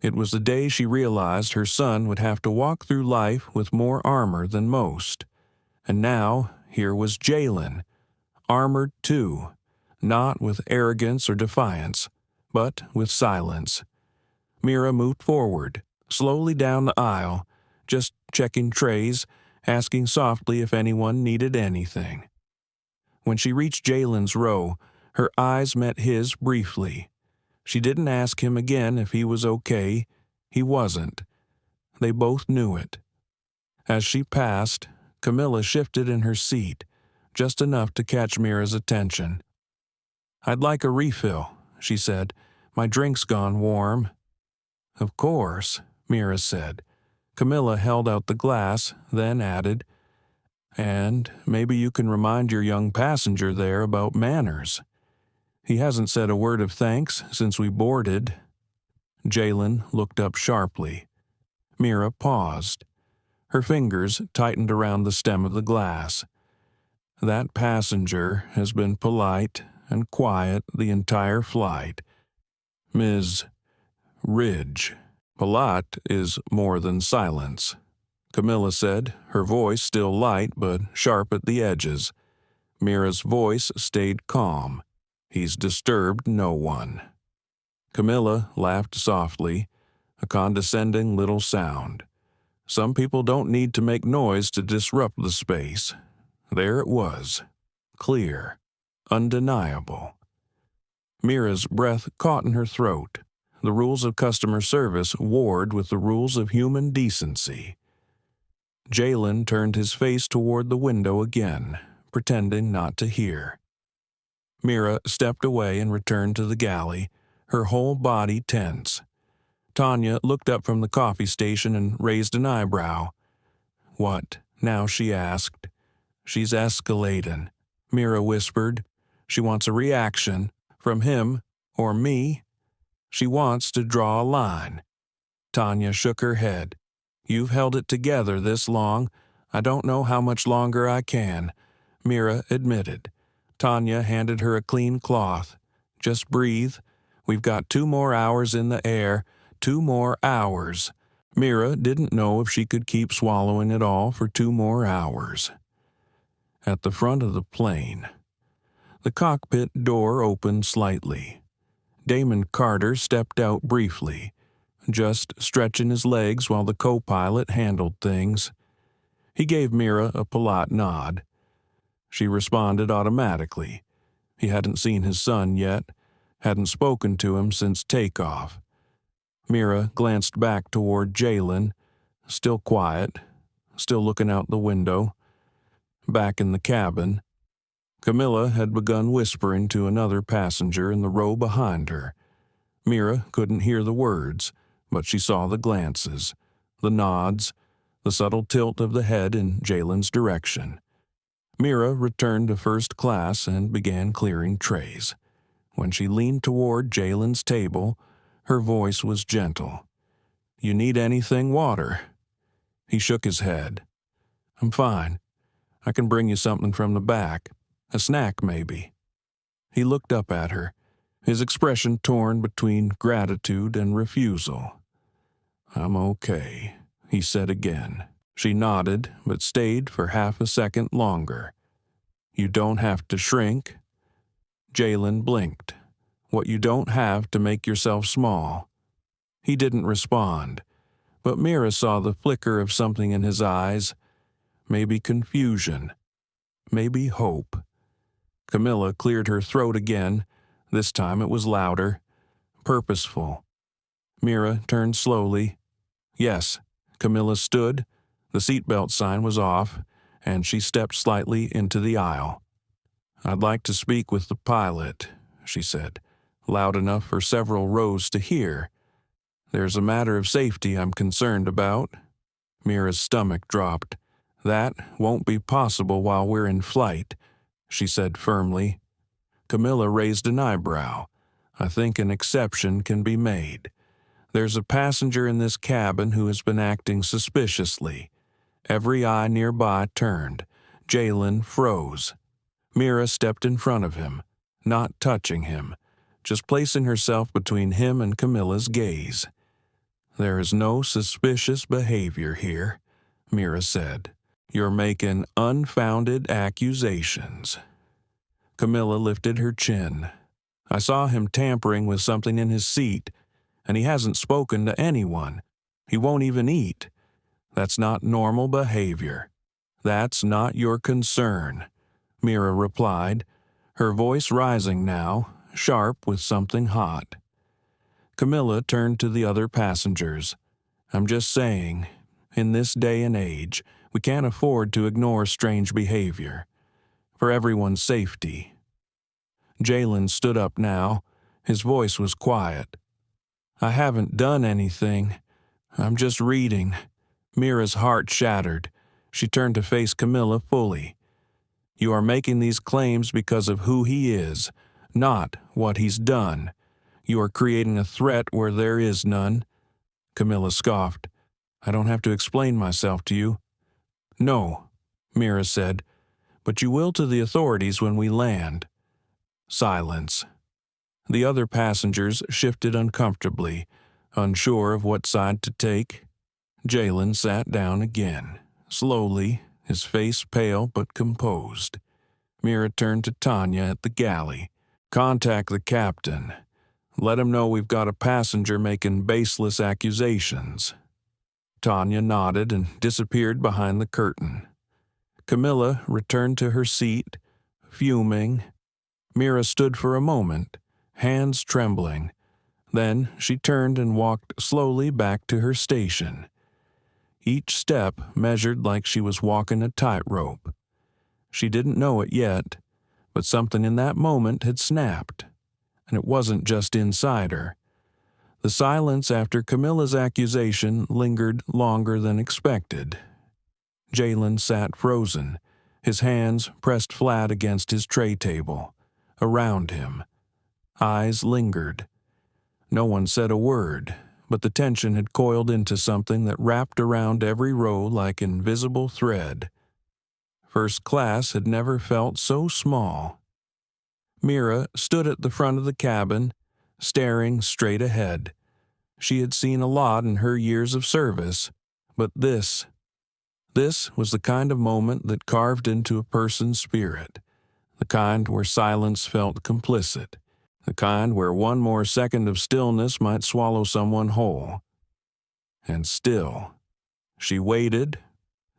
It was the day she realized her son would have to walk through life with more armor than most. And now, here was Jaylen, armored too, not with arrogance or defiance, but with silence. Mira moved forward, slowly down the aisle, just checking trays, asking softly if anyone needed anything. When she reached Jaylen's row, her eyes met his briefly. She didn't ask him again if he was okay. He wasn't. They both knew it. As she passed, Camilla shifted in her seat, just enough to catch Mira's attention. "I'd like a refill," she said. "My drink's gone warm." "Of course," Mira said. Camilla held out the glass, then added, "And maybe you can remind your young passenger there about manners. He hasn't said a word of thanks since we boarded." Jaylen looked up sharply. Mira paused. Her fingers tightened around the stem of the glass. "That passenger has been polite and quiet the entire flight. Ms. Ridge. Polite is more than silence," Camilla said, her voice still light but sharp at the edges. Mira's voice stayed calm. "He's disturbed no one." Camilla laughed softly, a condescending little sound. Some people don't need to make noise to disrupt the space. There it was, clear, undeniable. Mira's breath caught in her throat. The rules of customer service warred with the rules of human decency. Jaylen turned his face toward the window again, pretending not to hear. Mira stepped away and returned to the galley, her whole body tense. Tanya looked up from the coffee station and raised an eyebrow. "What now?" she asked. "She's escalating," Mira whispered. "She wants a reaction, from him or me. She wants to draw a line." Tanya shook her head. "You've held it together this long. I don't know how much longer I can," Mira admitted. Tanya handed her a clean cloth. "Just breathe. We've got 2 more hours in the air, 2 more hours." Mira didn't know if she could keep swallowing it all for 2 more hours. At the front of the plane, the cockpit door opened slightly. Damon Carter stepped out briefly, just stretching his legs while the co-pilot handled things. He gave Mira a polite nod. She responded automatically. He hadn't seen his son yet, hadn't spoken to him since takeoff. Mira glanced back toward Jaylen, still quiet, still looking out the window. Back in the cabin, Camilla had begun whispering to another passenger in the row behind her. Mira couldn't hear the words, but she saw the glances, the nods, the subtle tilt of the head in Jaylen's direction. Mira returned to first class and began clearing trays. When she leaned toward Jaylen's table, her voice was gentle. "You need anything, water?" He shook his head. "I'm fine. I can bring you something from the back. A snack, maybe." He looked up at her, his expression torn between gratitude and refusal. "I'm okay," he said again. She nodded, but stayed for half a second longer. You don't have to shrink. Jaylen blinked. What you don't have to make yourself small. He didn't respond, but Mira saw the flicker of something in his eyes. Maybe confusion. Maybe hope. Camilla cleared her throat again. This time it was louder, purposeful. Mira turned slowly. Yes, Camilla stood. The seatbelt sign was off, and she stepped slightly into the aisle. I'd like to speak with the pilot, she said, loud enough for several rows to hear. There's a matter of safety I'm concerned about. Mira's stomach dropped. That won't be possible while we're in flight, she said firmly. Camilla raised an eyebrow. I think an exception can be made. There's a passenger in this cabin who has been acting suspiciously. Every eye nearby turned. Jaylen froze. Mira stepped in front of him, not touching him, just placing herself between him and Camilla's gaze. There is no suspicious behavior here, Mira said. You're making unfounded accusations. Camilla lifted her chin. I saw him tampering with something in his seat, and he hasn't spoken to anyone. He won't even eat. That's not normal behavior. That's not your concern, Mira replied, her voice rising now, sharp with something hot. Camilla turned to the other passengers. I'm just saying, in this day and age, we can't afford to ignore strange behavior. For everyone's safety. Jaylen stood up now. His voice was quiet. I haven't done anything. I'm just reading. Mira's heart shattered. She turned to face Camilla fully. You are making these claims because of who he is, not what he's done. You are creating a threat where there is none. Camilla scoffed. I don't have to explain myself to you. No, Mira said, but you will to the authorities when we land. Silence. The other passengers shifted uncomfortably, unsure of what side to take. Jaylen sat down again, slowly, his face pale but composed. Mira turned to Tanya at the galley. Contact the captain. Let him know we've got a passenger making baseless accusations. Tanya nodded and disappeared behind the curtain. Camilla returned to her seat, fuming. Mira stood for a moment, hands trembling. Then she turned and walked slowly back to her station. Each step measured like she was walking a tightrope. She didn't know it yet, but something in that moment had snapped. And it wasn't just inside her. The silence after Camilla's accusation lingered longer than expected. Jaylen sat frozen, his hands pressed flat against his tray table. Around him, eyes lingered. No one said a word, but the tension had coiled into something that wrapped around every row like invisible thread. First class had never felt so small. Mira stood at the front of the cabin, staring straight ahead. She had seen a lot in her years of service, but this was the kind of moment that carved into a person's spirit, the kind where silence felt complicit, the kind where one more second of stillness might swallow someone whole. And still, she waited.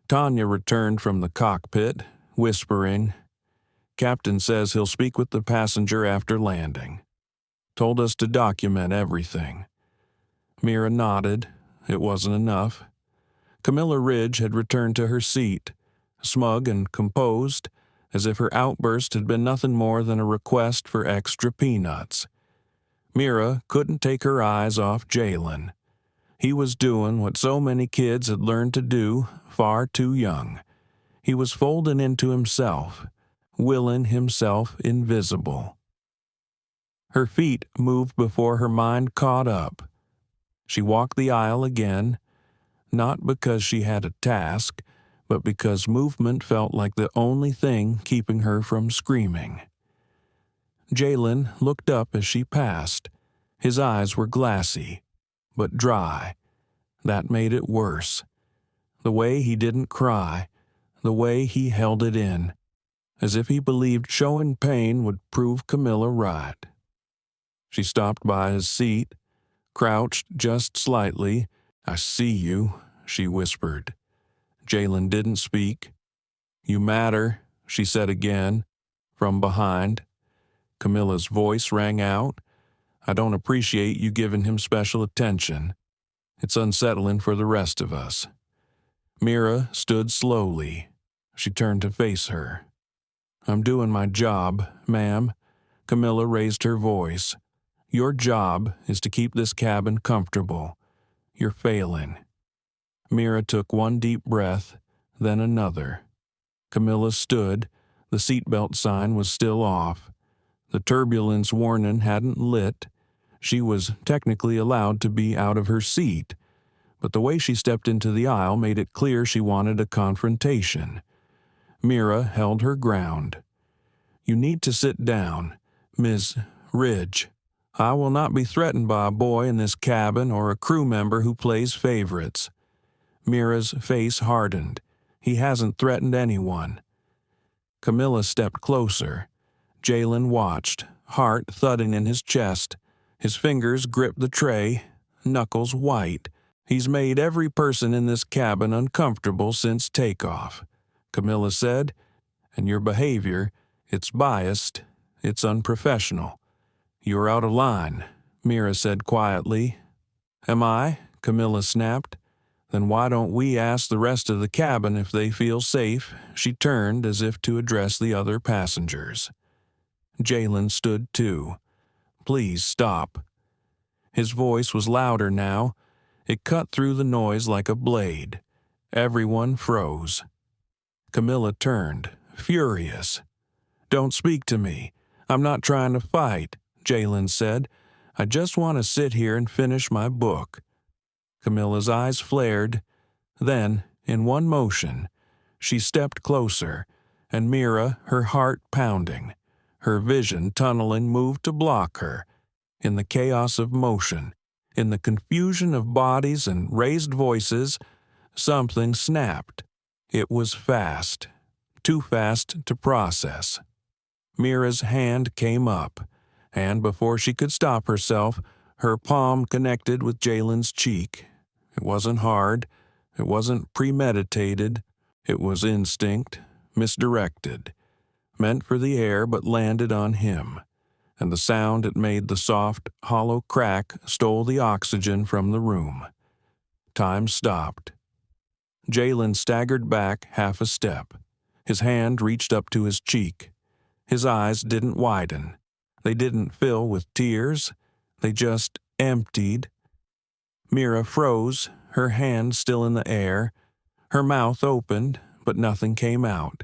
Tanya returned from the cockpit, whispering, Captain says he'll speak with the passenger after landing. Told us to document everything. Mira nodded. It wasn't enough. Camilla Ridge had returned to her seat, smug and composed, as if her outburst had been nothing more than a request for extra peanuts. Mira couldn't take her eyes off Jaylen. He was doing what so many kids had learned to do far too young. He was folding into himself, willing himself invisible. Her feet moved before her mind caught up. She walked the aisle again, not because she had a task, but because movement felt like the only thing keeping her from screaming. Jaylen looked up as she passed. His eyes were glassy, but dry. That made it worse. The way he didn't cry, the way he held it in, as if he believed showing pain would prove Camilla right. She stopped by his seat, crouched just slightly. "I see you," she whispered. Jaylen didn't speak. "You matter," she said again, from behind. Camilla's voice rang out. "I don't appreciate you giving him special attention. It's unsettling for the rest of us." Mira stood slowly. She turned to face her. "I'm doing my job, ma'am." Camilla raised her voice. "Your job is to keep this cabin comfortable. You're failing." Mira took one deep breath, then another. Camilla stood. The seatbelt sign was still off. The turbulence warning hadn't lit. She was technically allowed to be out of her seat, but the way she stepped into the aisle made it clear she wanted a confrontation. Mira held her ground. "You need to sit down, Ms. Ridge. I will not be threatened by a boy in this cabin or a crew member who plays favorites." Mira's face hardened. "He hasn't threatened anyone." Camilla stepped closer. Jaylen watched, heart thudding in his chest. His fingers gripped the tray, knuckles white. "He's made every person in this cabin uncomfortable since takeoff," Camilla said. "And your behavior, it's biased, it's unprofessional." "You're out of line," Mira said quietly. "Am I?" Camilla snapped. "Then why don't we ask the rest of the cabin if they feel safe?" She turned as if to address the other passengers. Jaylen stood too. "Please stop." His voice was louder now. It cut through the noise like a blade. Everyone froze. Camilla turned, furious. "Don't speak to me. I'm not trying to fight," Jaylen said. "I just want to sit here and finish my book." Camilla's eyes flared. Then, in one motion, she stepped closer, and Mira, her heart pounding, her vision tunneling, moved to block her. In the chaos of motion, in the confusion of bodies and raised voices, something snapped. It was fast, too fast to process. Mira's hand came up, and before she could stop herself, her palm connected with Jaylen's cheek. It wasn't hard. It wasn't premeditated. It was instinct, misdirected, meant for the air but landed on him. And the sound it made, the soft, hollow crack, stole the oxygen from the room. Time stopped. Jaylen staggered back half a step. His hand reached up to his cheek. His eyes didn't widen. They didn't fill with tears. They just emptied. Mira froze, her hand still in the air. Her mouth opened, but nothing came out.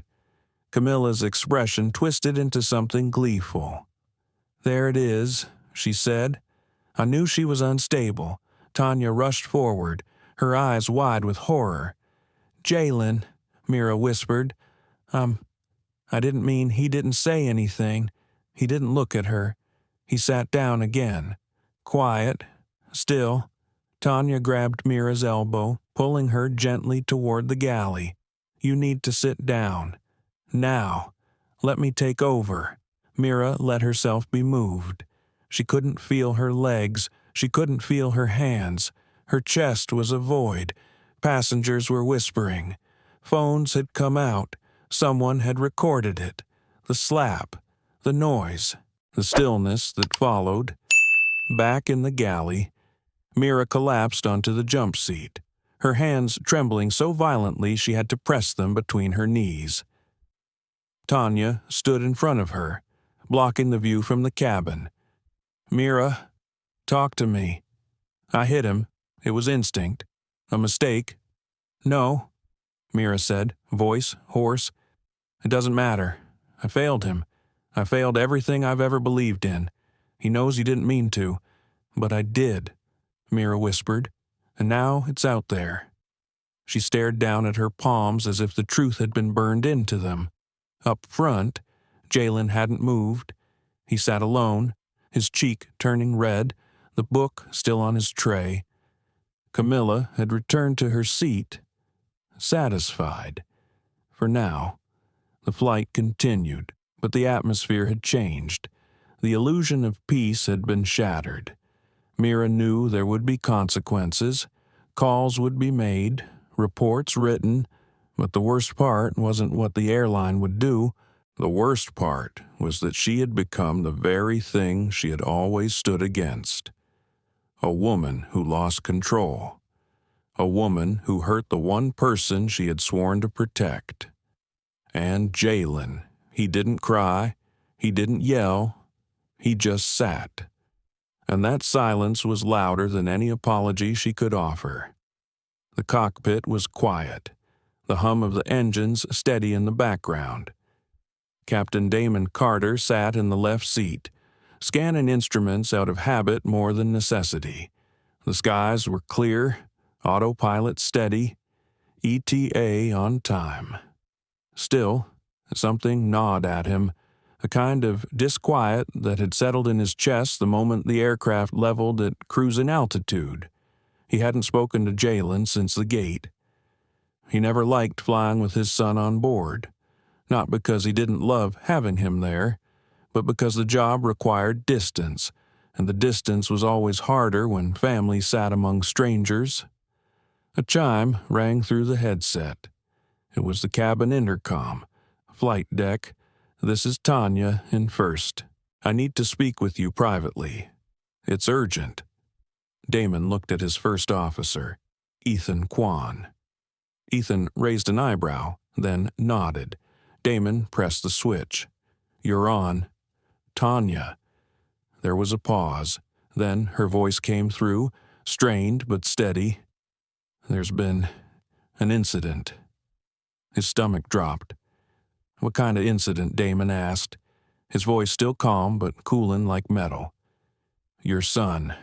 Camilla's expression twisted into something gleeful. "There it is," she said. I knew she was unstable. Tanya rushed forward, her eyes wide with horror. "Jaylen," Mira whispered. I didn't mean he didn't say anything. He didn't look at her. He sat down again. Quiet, still. Tanya grabbed Mira's elbow, pulling her gently toward the galley. "You need to sit down. Now. Let me take over." Mira let herself be moved. She couldn't feel her legs. She couldn't feel her hands. Her chest was a void. Passengers were whispering. Phones had come out. Someone had recorded it. The slap, the noise, the stillness that followed. Back in the galley, Mira collapsed onto the jump seat, her hands trembling so violently she had to press them between her knees. Tanya stood in front of her, blocking the view from the cabin. "Mira, talk to me. I hit him. It was instinct. A mistake." "No," Mira said, voice hoarse. "It doesn't matter. I failed him. I failed everything I've ever believed in. He knows he didn't mean to. But I did," Mira whispered. "And now it's out there." She stared down at her palms as if the truth had been burned into them. Up front, Jaylen hadn't moved. He sat alone, his cheek turning red, the book still on his tray. Camilla had returned to her seat. satisfied. For now, the flight continued, but the atmosphere had changed. The illusion of peace had been shattered. Mira knew there would be consequences. Calls would be made, reports written, but the worst part wasn't what the airline would do. The worst part was that she had become the very thing she had always stood against. A woman who lost control. A woman who hurt the one person she had sworn to protect. And Jaylen, he didn't cry, he didn't yell, he just sat. And that silence was louder than any apology she could offer. The cockpit was quiet, the hum of the engines steady in the background. Captain Damon Carter sat in the left seat, scanning instruments out of habit more than necessity. The skies were clear, autopilot steady, ETA on time. Still, something gnawed at him, a kind of disquiet that had settled in his chest the moment the aircraft leveled at cruising altitude. He hadn't spoken to Jaylen since the gate. He never liked flying with his son on board, not because he didn't love having him there, but because the job required distance, and the distance was always harder when family sat among strangers. A chime rang through the headset. It was the cabin intercom. Flight deck. This is Tanya in first. I need to speak with you privately. It's urgent. Damon looked at his first officer, Ethan Kwan. Ethan raised an eyebrow, then nodded. Damon pressed the switch. You're on. Tanya. There was a pause. Then her voice came through, strained but steady. There's been an incident. His stomach dropped. What kind of incident? Damon asked, his voice still calm but cooling like metal. Your son,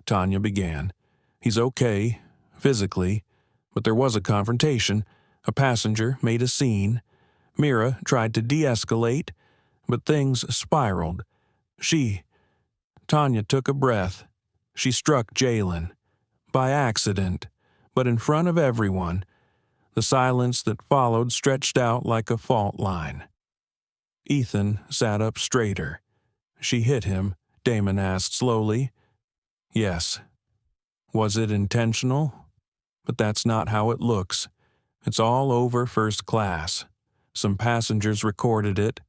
Tanya began. He's okay, physically, but there was a confrontation. A passenger made a scene. Mira tried to de-escalate, but things spiraled. Tanya took a breath. She struck Jaylen. By accident, but in front of everyone. The silence that followed stretched out like a fault line. Ethan sat up straighter. She hit him, Damon asked slowly. Yes. Was it intentional? But that's not how it looks. It's all over first class. Some passengers recorded it.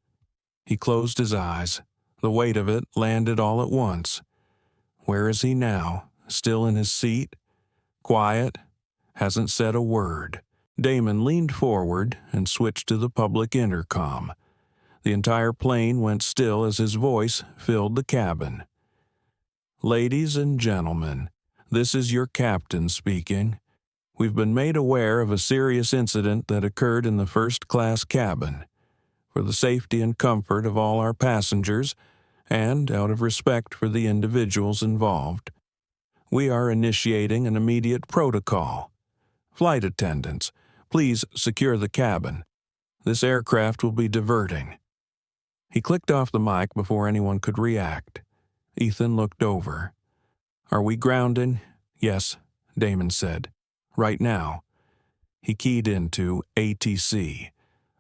He closed his eyes. The weight of it landed all at once. Where is he now? Still in his seat? Quiet? Hasn't said a word. Damon leaned forward and switched to the public intercom. The entire plane went still as his voice filled the cabin. Ladies and gentlemen, this is your captain speaking. We've been made aware of a serious incident that occurred in the first-class cabin. For the safety and comfort of all our passengers, and out of respect for the individuals involved, we are initiating an immediate protocol. Flight attendants, please secure the cabin. This aircraft will be diverting. He clicked off the mic before anyone could react. Ethan looked over. Are we grounding? Yes, Damon said. Right now. He keyed into ATC.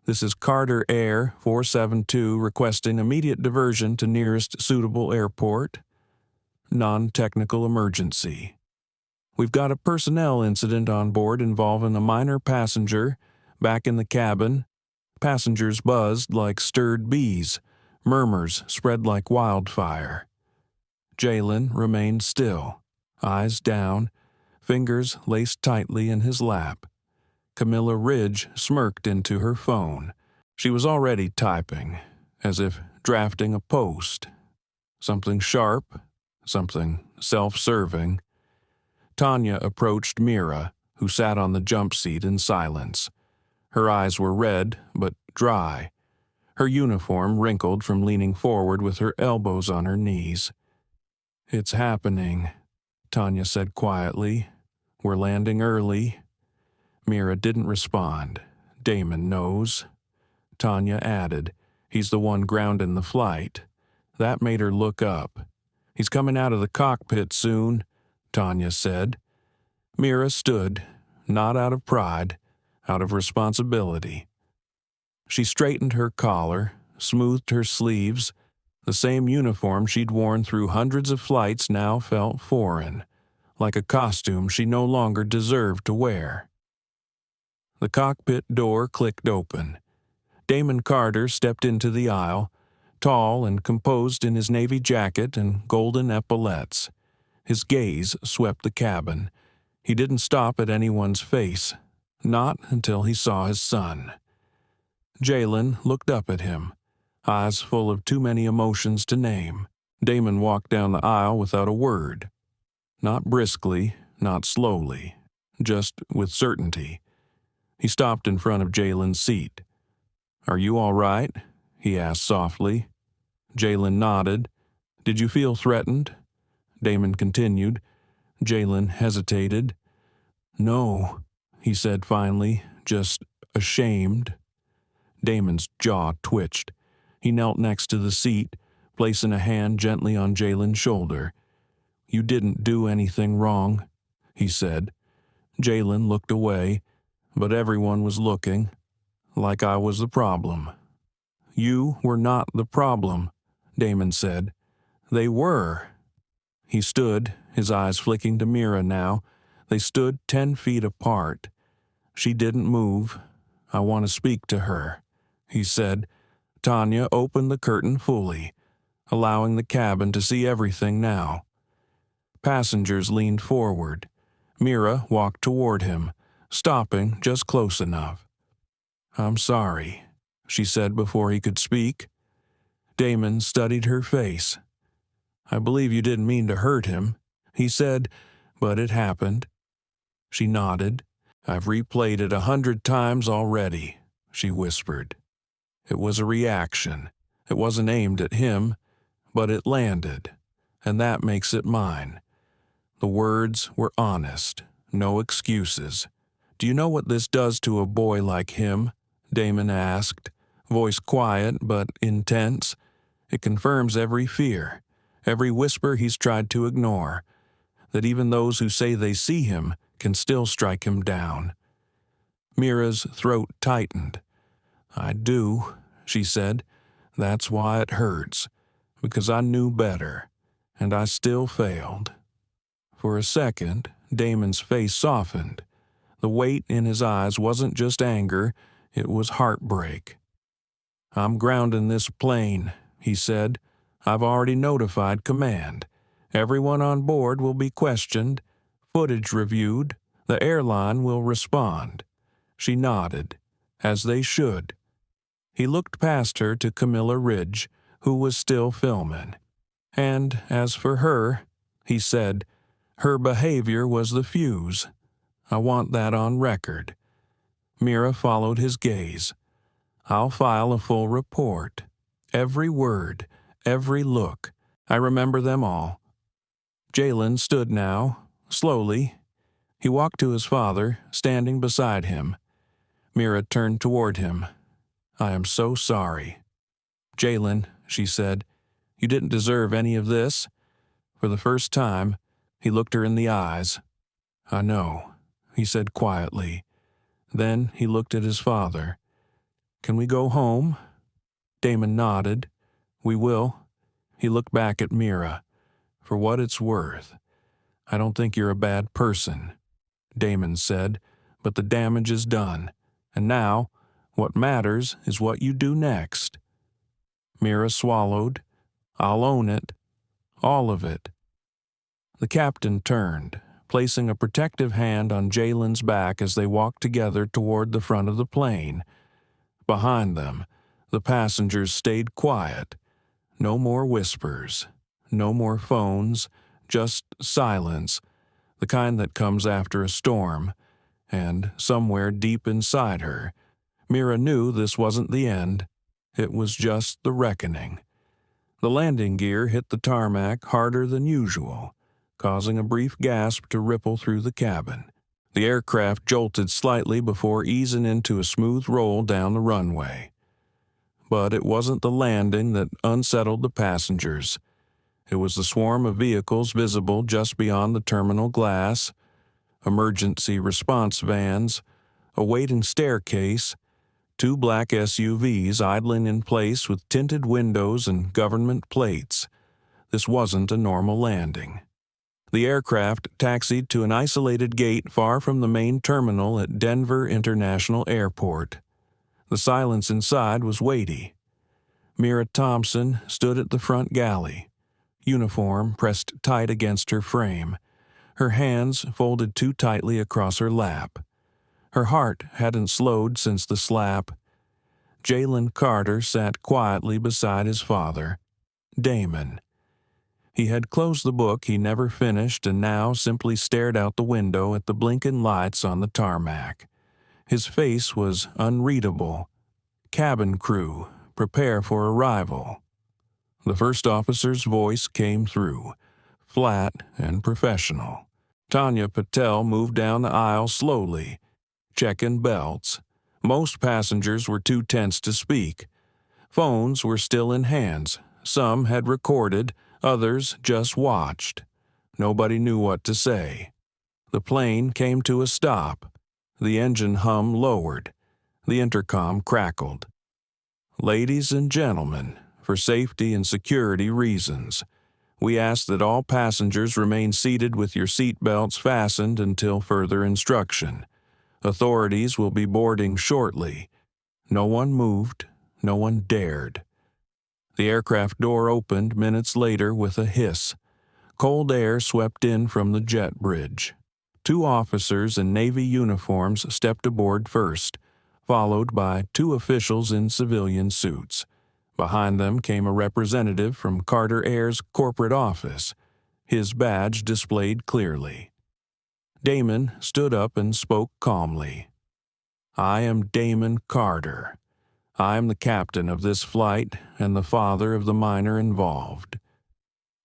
This is Carter Air 472 requesting immediate diversion to nearest suitable airport. Non-technical emergency. We've got a personnel incident on board involving a minor passenger back in the cabin. Passengers buzzed like stirred bees. Murmurs spread like wildfire. Jaylen remained still, eyes down, fingers laced tightly in his lap. Camilla Ridge smirked into her phone. She was already typing, as if drafting a post. Something sharp, something self-serving. Tanya approached Mira, who sat on the jump seat in silence. Her eyes were red, but dry. Her uniform wrinkled from leaning forward with her elbows on her knees. It's happening, Tanya said quietly. We're landing early. Mira didn't respond. Damon knows. Tanya added, he's the one grounding the flight. That made her look up. He's coming out of the cockpit soon, Tanya said. Mira stood, not out of pride, out of responsibility. She straightened her collar, smoothed her sleeves. The same uniform she'd worn through hundreds of flights now felt foreign, like a costume she no longer deserved to wear. The cockpit door clicked open. Damon Carter stepped into the aisle, tall and composed in his navy jacket and golden epaulettes. His gaze swept the cabin. He didn't stop at anyone's face, not until he saw his son. Jaylen looked up at him, eyes full of too many emotions to name. Damon walked down the aisle without a word. Not briskly, not slowly, just with certainty. He stopped in front of Jaylen's seat. "Are you all right?" he asked softly. Jaylen nodded. "Did you feel threatened?" Damon continued. Jaylen hesitated. "No," he said finally, "just ashamed." Damon's jaw twitched. He knelt next to the seat, placing a hand gently on Jaylen's shoulder. "You didn't do anything wrong," he said. Jaylen looked away, but everyone was looking, like I was the problem. "You were not the problem," Damon said. "They were." He stood, his eyes flicking to Mira now. They stood 10 feet apart. She didn't move. "I want to speak to her," he said. Tanya opened the curtain fully, allowing the cabin to see everything now. Passengers leaned forward. Mira walked toward him, stopping just close enough. "I'm sorry," she said before he could speak. Damon studied her face. "I believe you didn't mean to hurt him," he said, "but it happened." She nodded. "I've replayed it 100 times already," she whispered. "It was a reaction. It wasn't aimed at him, but it landed, and that makes it mine." The words were honest, no excuses. "Do you know what this does to a boy like him?" Damon asked, voice quiet but intense. "It confirms every fear, every whisper he's tried to ignore, that even those who say they see him can still strike him down." Mira's throat tightened. "I do," she said. "That's why it hurts, because I knew better, and I still failed." For a second, Damon's face softened. The weight in his eyes wasn't just anger, it was heartbreak. "I'm grounding this plane," he said. "I've already notified command. Everyone on board will be questioned, footage reviewed, the airline will respond." She nodded, as they should. He looked past her to Camilla Ridge, who was still filming. "And as for her," he said, "her behavior was the fuse. I want that on record." Mira followed his gaze. "I'll file a full report. Every word, every look. I remember them all." Jaylen stood now, slowly. He walked to his father, standing beside him. Mira turned toward him. "I am so sorry." "Jaylen," she said, "you didn't deserve any of this." For the first time, he looked her in the eyes. "I know," he said quietly. Then he looked at his father. "Can we go home?" Damon nodded. "We will." He looked back at Mira. "For what it's worth, I don't think you're a bad person," Damon said, "but the damage is done. And now, what matters is what you do next." Mira swallowed. "I'll own it. All of it." The captain turned, placing a protective hand on Jaylen's back as they walked together toward the front of the plane. Behind them, the passengers stayed quiet. No more whispers, no more phones, just silence, the kind that comes after a storm. And somewhere deep inside her, Mira knew this wasn't the end. It was just the reckoning. The landing gear hit the tarmac harder than usual, causing a brief gasp to ripple through the cabin. The aircraft jolted slightly before easing into a smooth roll down the runway. But it wasn't the landing that unsettled the passengers. It was the swarm of vehicles visible just beyond the terminal glass. Emergency response vans, a waiting staircase, 2 black SUVs idling in place with tinted windows and government plates. This wasn't a normal landing. The aircraft taxied to an isolated gate far from the main terminal at Denver International Airport. The silence inside was weighty. Mira Thompson stood at the front galley, uniform pressed tight against her frame, her hands folded too tightly across her lap. Her heart hadn't slowed since the slap. Jaylen Carter sat quietly beside his father, Damon. He had closed the book he never finished and now simply stared out the window at the blinking lights on the tarmac. His face was unreadable. Cabin crew, prepare for arrival. The first officer's voice came through, flat and professional. Tanya Patel moved down the aisle slowly, checking belts. Most passengers were too tense to speak. Phones were still in hands. Some had recorded, others just watched. Nobody knew what to say. The plane came to a stop. The engine hum lowered. The intercom crackled. Ladies and gentlemen, for safety and security reasons, we ask that all passengers remain seated with your seat belts fastened until further instruction. Authorities will be boarding shortly. No one moved. No one dared. The aircraft door opened minutes later with a hiss. Cold air swept in from the jet bridge. 2 officers in Navy uniforms stepped aboard first, followed by 2 officials in civilian suits. Behind them came a representative from Carter Air's corporate office, his badge displayed clearly. Damon stood up and spoke calmly. "I am Damon Carter. I am the captain of this flight and the father of the minor involved."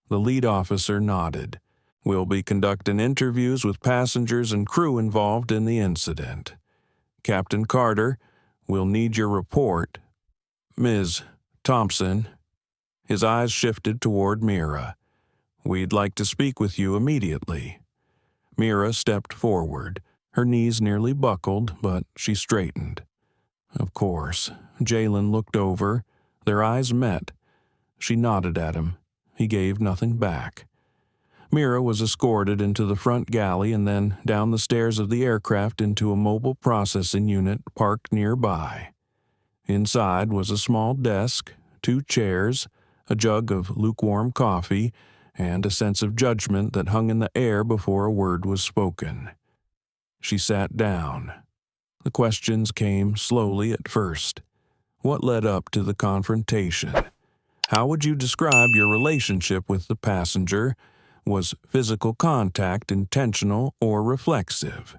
The lead officer nodded. "We'll be conducting interviews with passengers and crew involved in the incident. Captain Carter, we'll need your report. Ms. Thompson." His eyes shifted toward Mira. "We'd like to speak with you immediately." Mira stepped forward. Her knees nearly buckled, but she straightened. Of course. Jaylen looked over. Their eyes met. She nodded at him. He gave nothing back. Mira was escorted into the front galley and then down the stairs of the aircraft into a mobile processing unit parked nearby. Inside was a small desk, 2 chairs, a jug of lukewarm coffee, and a sense of judgment that hung in the air before a word was spoken. She sat down. The questions came slowly at first. What led up to the confrontation? How would you describe your relationship with the passenger? Was physical contact intentional or reflexive?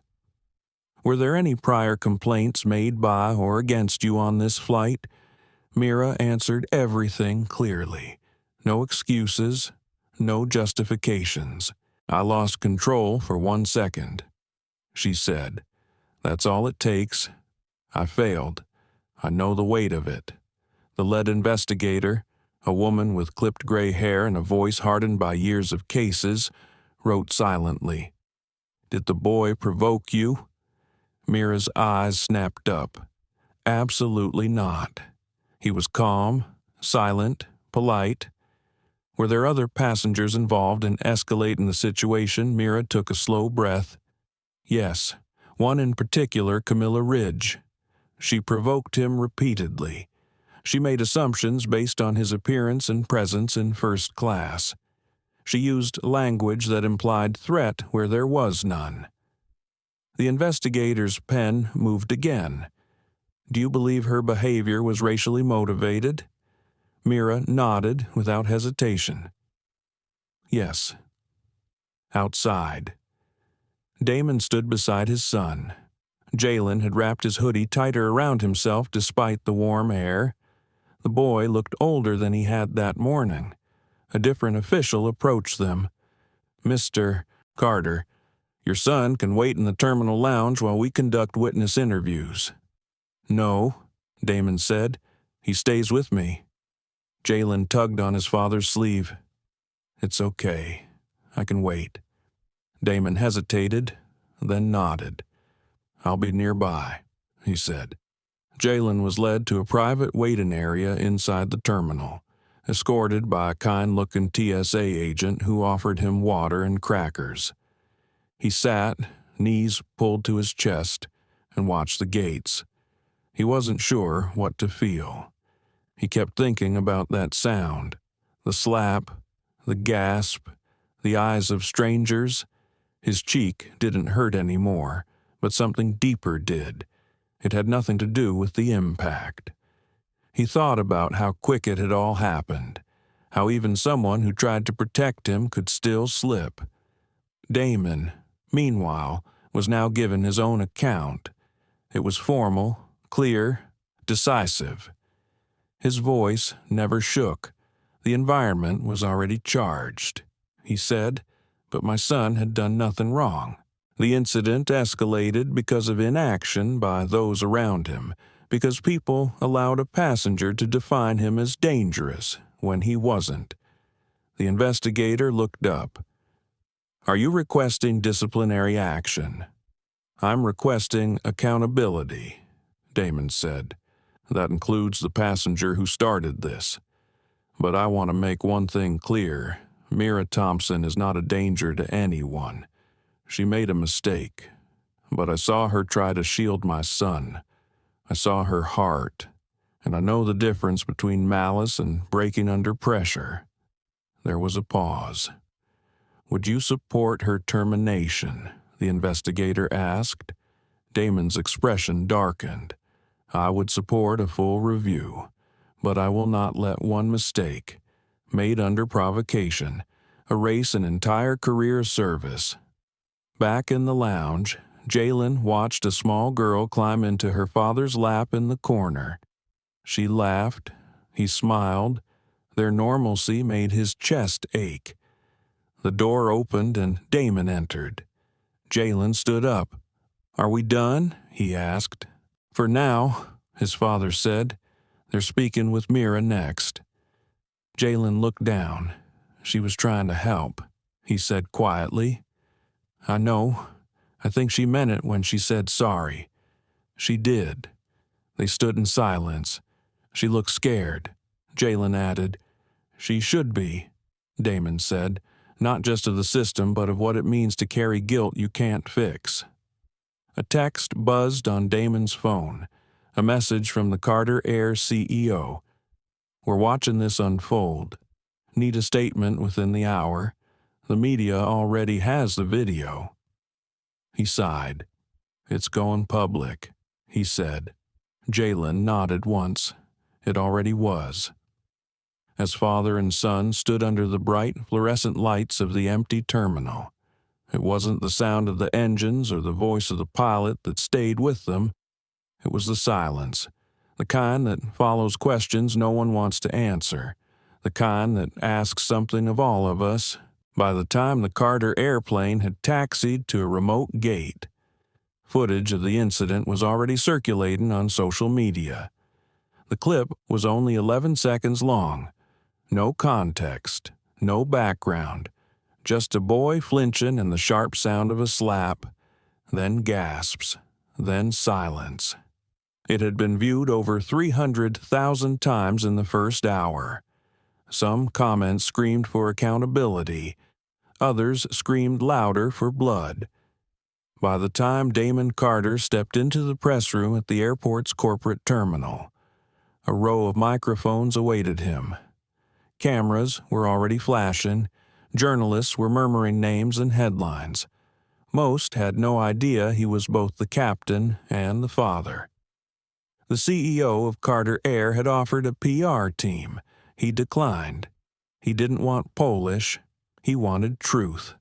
Were there any prior complaints made by or against you on this flight? Mira answered everything clearly. No excuses, no justifications. "I lost control for 1 second," she said. "That's all it takes. I failed. I know the weight of it." The lead investigator, a woman with clipped gray hair and a voice hardened by years of cases, wrote silently. "Did the boy provoke you?" Mira's eyes snapped up. "Absolutely not. He was calm, silent, polite." Were there other passengers involved in escalating the situation? Mira took a slow breath. "Yes, one in particular, Camilla Ridge. She provoked him repeatedly. She made assumptions based on his appearance and presence in first class. She used language that implied threat where there was none." The investigator's pen moved again. "Do you believe her behavior was racially motivated?" Mira nodded without hesitation. "Yes." Outside. Damon stood beside his son. Jaylen had wrapped his hoodie tighter around himself despite the warm air. The boy looked older than he had that morning. A different official approached them. "Mr. Carter, your son can wait in the terminal lounge while we conduct witness interviews." "No," Damon said. "He stays with me." Jaylen tugged on his father's sleeve. "It's okay. I can wait." Damon hesitated, then nodded. "I'll be nearby." he said. Jaylen was led to a private waiting area inside the terminal, escorted by a kind-looking TSA agent who offered him water and crackers. He sat, knees pulled to his chest, and watched the gates. He wasn't sure what to feel. He kept thinking about that sound, the slap, the gasp, the eyes of strangers. His cheek didn't hurt anymore, but something deeper did. It had nothing to do with the impact. He thought about how quick it had all happened, how even someone who tried to protect him could still slip. Damon, meanwhile, was now given his own account. It was formal, clear, decisive. His voice never shook. The environment was already charged. He said, but my son had done nothing wrong. The incident escalated because of inaction by those around him, because people allowed a passenger to define him as dangerous when he wasn't. The investigator looked up. Are you requesting disciplinary action? I'm requesting accountability, Damon said. That includes the passenger who started this. But I want to make one thing clear. Mira Thompson is not a danger to anyone. She made a mistake, but I saw her try to shield my son. I saw her heart, and I know the difference between malice and breaking under pressure. There was a pause. Would you support her termination? The investigator asked. Damon's expression darkened. I would support a full review, but I will not let one mistake, made under provocation, erase an entire career of service. Back in the lounge, Jaylen watched a small girl climb into her father's lap in the corner. She laughed. He smiled. Their normalcy made his chest ache. The door opened and Damon entered. Jaylen stood up. Are we done? He asked. For now, his father said. They're speaking with Mira next. Jaylen looked down. She was trying to help, he said quietly. I know. I think she meant it when she said sorry. She did. They stood in silence. She looked scared. Jaylen added, She should be, Damon said, not just of the system but of what it means to carry guilt you can't fix. A text buzzed on Damon's phone, a message from the Carter Air CEO. We're watching this unfold. Need a statement within the hour. The media already has the video. He sighed. It's going public, he said. Jaylen nodded once. It already was. As father and son stood under the bright fluorescent lights of the empty terminal, it wasn't the sound of the engines or the voice of the pilot that stayed with them. It was the silence, the kind that follows questions no one wants to answer, the kind that asks something of all of us. By the time the Carter airplane had taxied to a remote gate, footage of the incident was already circulating on social media. The clip was only 11 seconds long. No context, no background, just a boy flinching and the sharp sound of a slap, then gasps, then silence. It had been viewed over 300,000 times in the first hour. Some comments screamed for accountability. Others screamed louder for blood. By the time Damon Carter stepped into the press room at the airport's corporate terminal, a row of microphones awaited him. Cameras were already flashing. Journalists were murmuring names and headlines. Most had no idea he was both the captain and the father. The CEO of Carter Air had offered a PR team. He declined. He didn't want Polish. He wanted truth.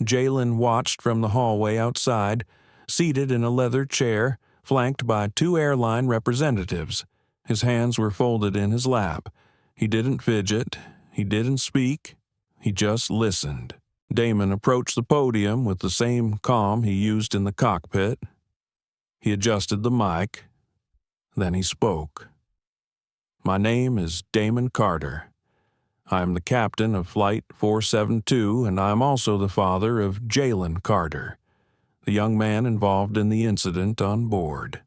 Jaylen watched from the hallway outside, seated in a leather chair, flanked by 2 airline representatives. His hands were folded in his lap. He didn't fidget. He didn't speak. He just listened. Damon approached the podium with the same calm he used in the cockpit. He adjusted the mic. Then he spoke. My name is Damon Carter. I am the captain of Flight 472, and I am also the father of Jaylen Carter, the young man involved in the incident on board.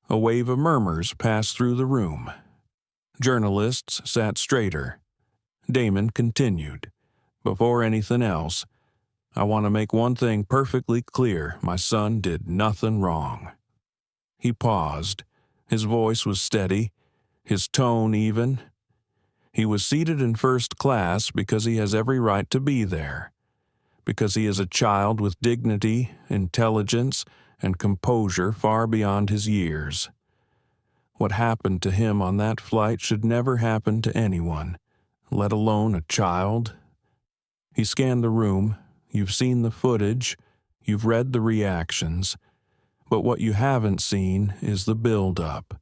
A wave of murmurs passed through the room. Journalists sat straighter. Damon continued. Before anything else, I want to make one thing perfectly clear. My son did nothing wrong. He paused. His voice was steady, his tone even. He was seated in first class because he has every right to be there, because he is a child with dignity, intelligence, and composure far beyond his years. What happened to him on that flight should never happen to anyone, let alone a child. He scanned the room. You've seen the footage. You've read the reactions. But what you haven't seen is the build-up,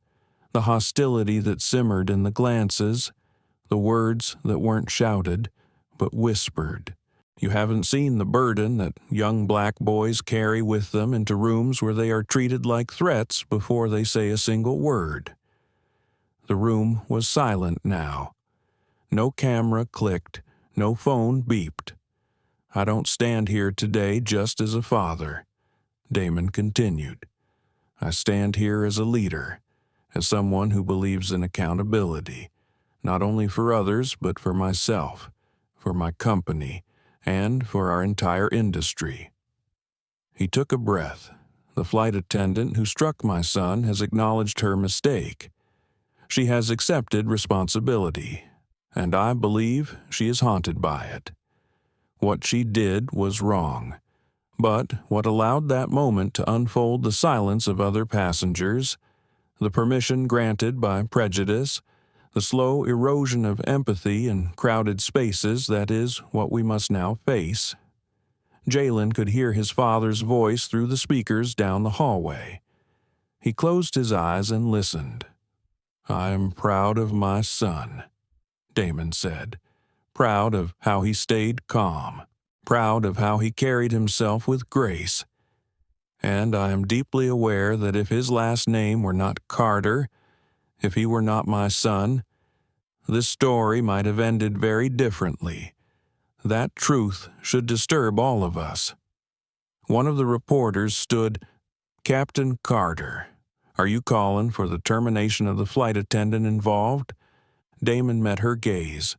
the hostility that simmered in the glances, the words that weren't shouted, but whispered. You haven't seen the burden that young black boys carry with them into rooms where they are treated like threats before they say a single word. The room was silent now. No camera clicked, no phone beeped. I don't stand here today just as a father, Damon continued. I stand here as a leader, as someone who believes in accountability, not only for others but for myself, for my company, and for our entire industry. He took a breath. The flight attendant who struck my son has acknowledged her mistake. She has accepted responsibility, and I believe she is haunted by it. What she did was wrong, but what allowed that moment to unfold the silence of other passengers, the permission granted by Prejudice, the slow erosion of empathy in crowded spaces, that is what we must now face. Jaylen could hear his father's voice through the speakers down the hallway. He closed his eyes and listened. I am proud of my son, Damon said. Proud of how he stayed calm. Proud of how he carried himself with grace. And I am deeply aware that if his last name were not Carter, if he were not my son, this story might have ended very differently. That truth should disturb all of us. One of the reporters stood, Captain Carter, are you calling for the termination of the flight attendant involved? Damon met her gaze.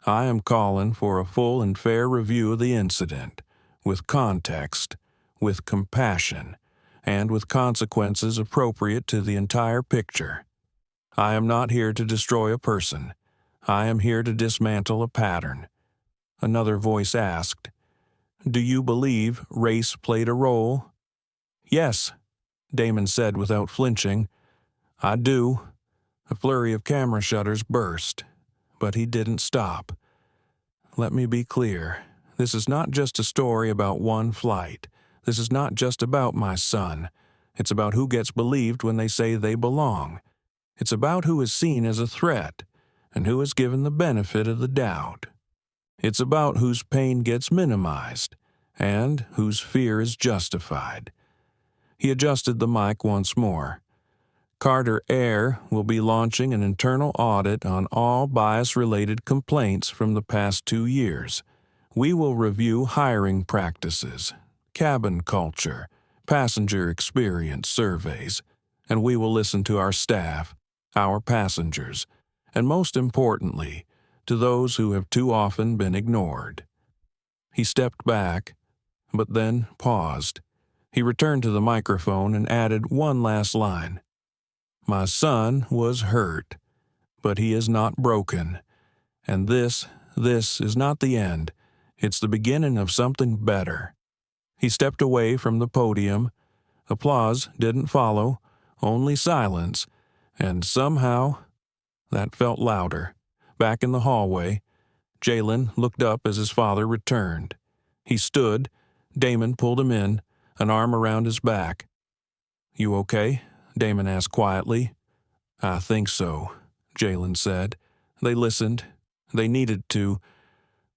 I am calling for a full and fair review of the incident, with context, with compassion, and with consequences appropriate to the entire picture. I am not here to destroy a person. I am here to dismantle a pattern. Another voice asked, Do you believe race played a role? Yes, Damon said without flinching. I do. A flurry of camera shutters burst, but he didn't stop. Let me be clear. This is not just a story about one flight. This is not just about my son. It's about who gets believed when they say they belong. It's about who is seen as a threat and who is given the benefit of the doubt. It's about whose pain gets minimized and whose fear is justified. He adjusted the mic once more. Carter Air will be launching an internal audit on all bias-related complaints from the past 2 years. We will review hiring practices, cabin culture, passenger experience surveys, and we will listen to our staff, our passengers, and most importantly, to those who have too often been ignored. He stepped back, but then paused. He returned to the microphone and added one last line. My son was hurt, but he is not broken. And this is not the end. It's the beginning of something better. He stepped away from the podium. Applause didn't follow, only silence, and somehow that felt louder. Back in the hallway, Jaylen looked up as his father returned. He stood. Damon pulled him in, an arm around his back. You okay? Damon asked quietly. I think so, Jaylen said. They listened. They needed to.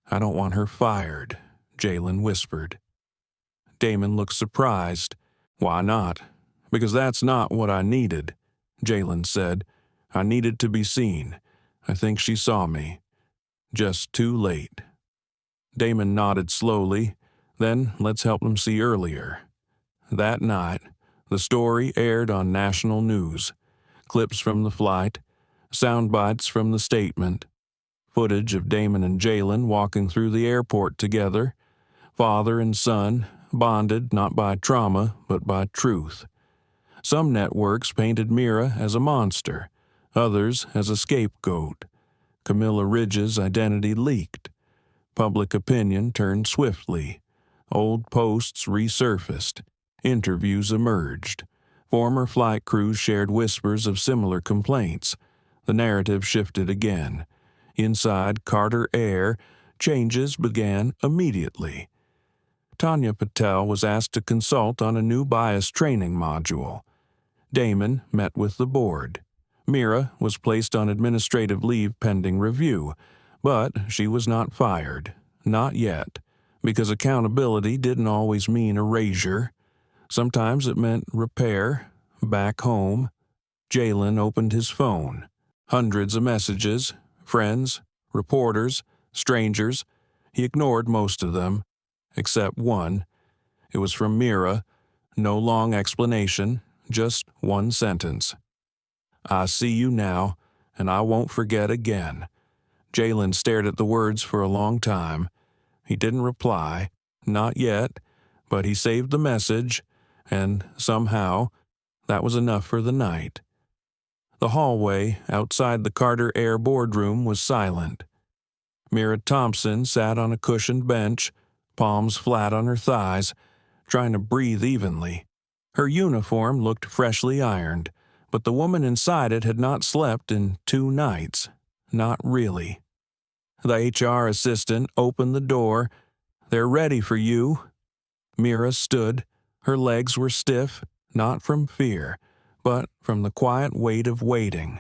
I don't want her fired, Jaylen whispered. Damon looked surprised. Why not? Because that's not what I needed, Jaylen said. I needed to be seen. I think she saw me. Just too late. Damon nodded slowly. Then let's help them see earlier. That night, The story aired on national news. Clips from the flight, sound bites from the statement, footage of Damon and Jaylen walking through the airport together, father and son, bonded not by trauma but by truth. Some networks painted Mira as a monster, others as a scapegoat. Camilla Ridge's identity leaked. Public opinion turned swiftly. Old posts resurfaced. Interviews emerged. Former flight crews shared whispers of similar complaints. The narrative shifted again. Inside Carter Air, changes began immediately. Tanya Patel was asked to consult on a new bias training module. Damon met with the board. Mira was placed on administrative leave pending review, but she was not fired. Not yet, because accountability didn't always mean erasure. Sometimes it meant repair. Back home, Jaylen opened his phone. Hundreds of messages, friends, reporters, strangers. He ignored most of them, except one. It was from Mira. No long explanation, just one sentence. "I see you now, and I won't forget again." Jaylen stared at the words for a long time. He didn't reply, not yet, but he saved the message, and somehow that was enough for the night. The hallway outside the Carter Air boardroom was silent. Mira Thompson sat on a cushioned bench, palms flat on her thighs, trying to breathe evenly. Her uniform looked freshly ironed, but the woman inside it had not slept in 2 nights. Not really. The HR assistant opened the door. "They're ready for you." Mira stood. Her legs were stiff, not from fear, but from the quiet weight of waiting.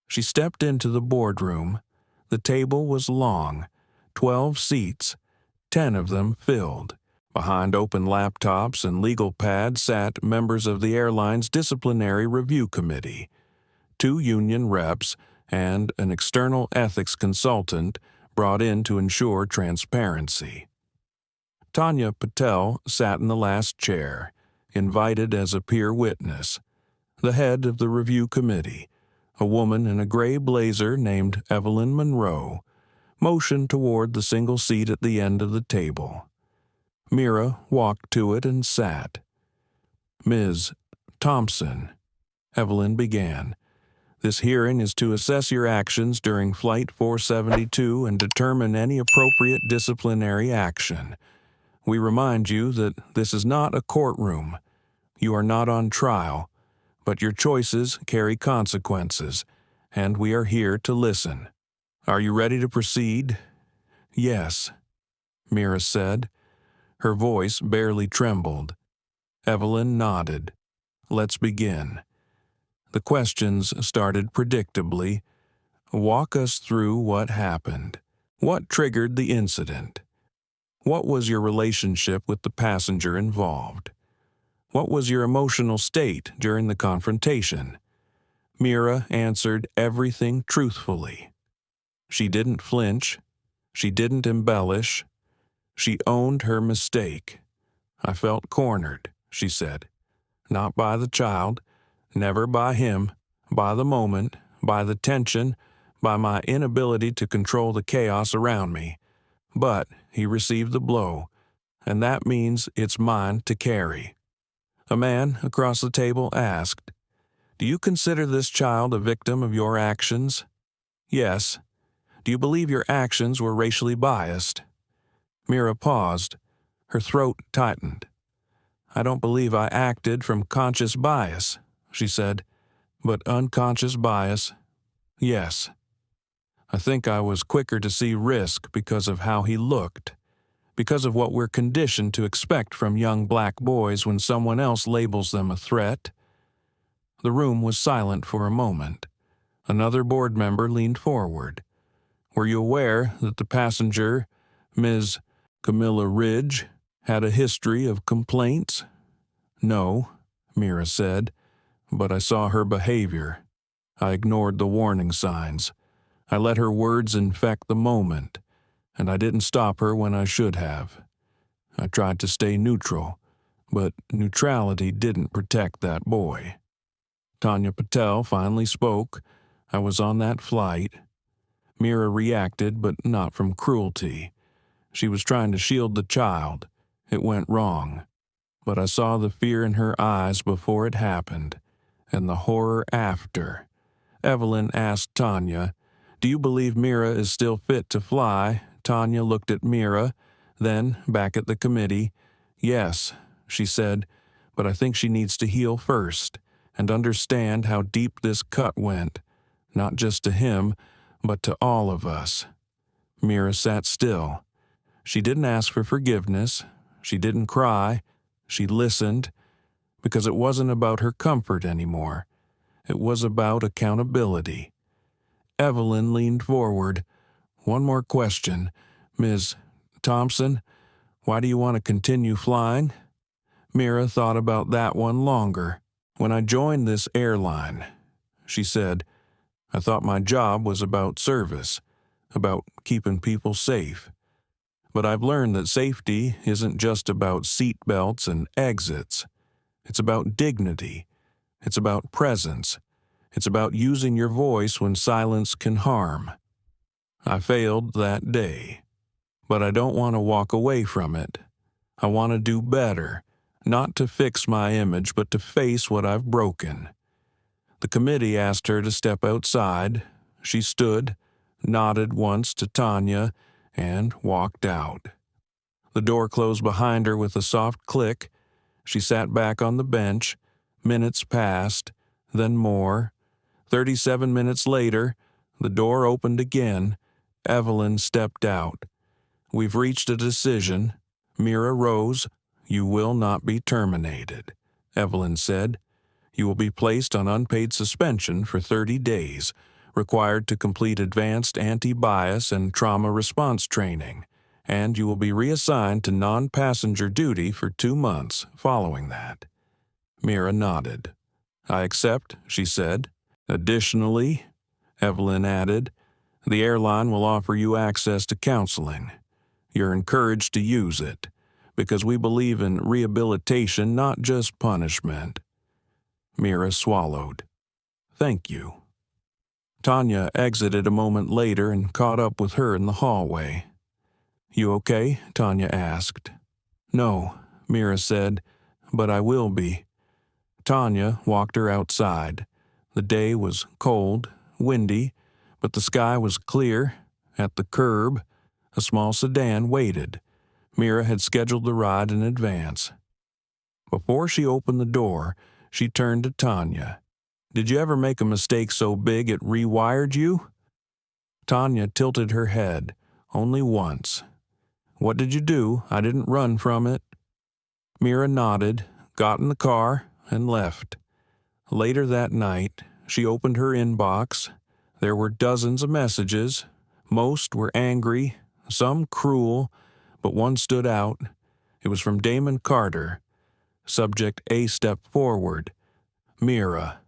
She stepped into the boardroom. The table was long, 12 seats, 10 of them filled. Behind open laptops and legal pads sat members of the airline's disciplinary review committee, 2 union reps, and an external ethics consultant brought in to ensure transparency. Tanya Patel sat in the last chair, invited as a peer witness. The head of the review committee, a woman in a gray blazer named Evelyn Monroe, motioned toward the single seat at the end of the table. Mira walked to it and sat. "Ms. Thompson," Evelyn began, "this hearing is to assess your actions during Flight 472 and determine any appropriate disciplinary action. We remind you that this is not a courtroom. You are not on trial, but your choices carry consequences, and we are here to listen. Are you ready to proceed?" "Yes," Mira said. Her voice barely trembled. Evelyn nodded. "Let's begin." The questions started predictably. Walk us through what happened. What triggered the incident? What was your relationship with the passenger involved? What was your emotional state during the confrontation? Mira answered everything truthfully. She didn't flinch. She didn't embellish. She owned her mistake. "I felt cornered," she said. "Not by the child, never by him, by the moment, by the tension, by my inability to control the chaos around me. But he received the blow, and that means it's mine to carry." A man across the table asked, "Do you consider this child a victim of your actions?" "Yes." "Do you believe your actions were racially biased?" Mira paused. Her throat tightened. "I don't believe I acted from conscious bias," she said, "but unconscious bias, yes. I think I was quicker to see risk because of how he looked, because of what we're conditioned to expect from young black boys when someone else labels them a threat." The room was silent for a moment. Another board member leaned forward. "Were you aware that the passenger, Ms. Camilla Ridge, had a history of complaints?" "No," Mira said, "but I saw her behavior. I ignored the warning signs. I let her words infect the moment, and I didn't stop her when I should have. I tried to stay neutral, But neutrality didn't protect that boy. Tanya Patel finally spoke. I was on that flight. Mira reacted, but not from cruelty. She was trying to shield the child. It went wrong. But I saw the fear in her eyes before it happened, and the horror after. Evelyn asked Tanya, "Do you believe Mira is still fit to fly?" Tanya looked at Mira, then back at the committee. "Yes," she said, "but I think she needs to heal first and understand how deep this cut went, not just to him, but to all of us." Mira sat still. She didn't ask for forgiveness. She didn't cry. She listened, because it wasn't about her comfort anymore. It was about accountability. Evelyn leaned forward. "One more question. Ms. Thompson, why do you want to continue flying?" Mira thought about that one longer. "When I joined this airline," she said, "I thought my job was about service, about keeping people safe. But I've learned that safety isn't just about seat belts and exits. It's about dignity. It's about presence. It's about using your voice when silence can harm. I failed that day. But I don't want to walk away from it. I want to do better, not to fix my image, but to face what I've broken." The committee asked her to step outside. She stood, nodded once to Tanya, and walked out. The door closed behind her with a soft click. She sat back on the bench. Minutes passed, then more. 37 minutes later, the door opened again. Evelyn stepped out. "We've reached a decision." Mira rose. "You will not be terminated," Evelyn said. "You will be placed on unpaid suspension for 30 days, required to complete advanced anti-bias and trauma response training, and you will be reassigned to non-passenger duty for 2 months following that." Mira nodded. "I accept," she said. "Additionally," Evelyn added, "the airline will offer you access to counseling. You're encouraged to use it, because we believe in rehabilitation, not just punishment." Mira swallowed. "Thank you." Tanya exited a moment later and caught up with her in the hallway. "You okay?" Tanya asked. "No," Mira said, "but I will be." Tanya walked her outside. The day was cold, windy, but the sky was clear. At the curb, a small sedan waited. Mira had scheduled the ride in advance. Before she opened the door, she turned to Tanya. "Did you ever make a mistake so big it rewired you?" Tanya tilted her head. "Only once." "What did you do? I didn't run from it." Mira nodded, got in the car, and left. Later that night, she opened her inbox. There were dozens of messages. Most were angry, some cruel, but one stood out. It was from Damon Carter. Subject: A step forward. "Mira,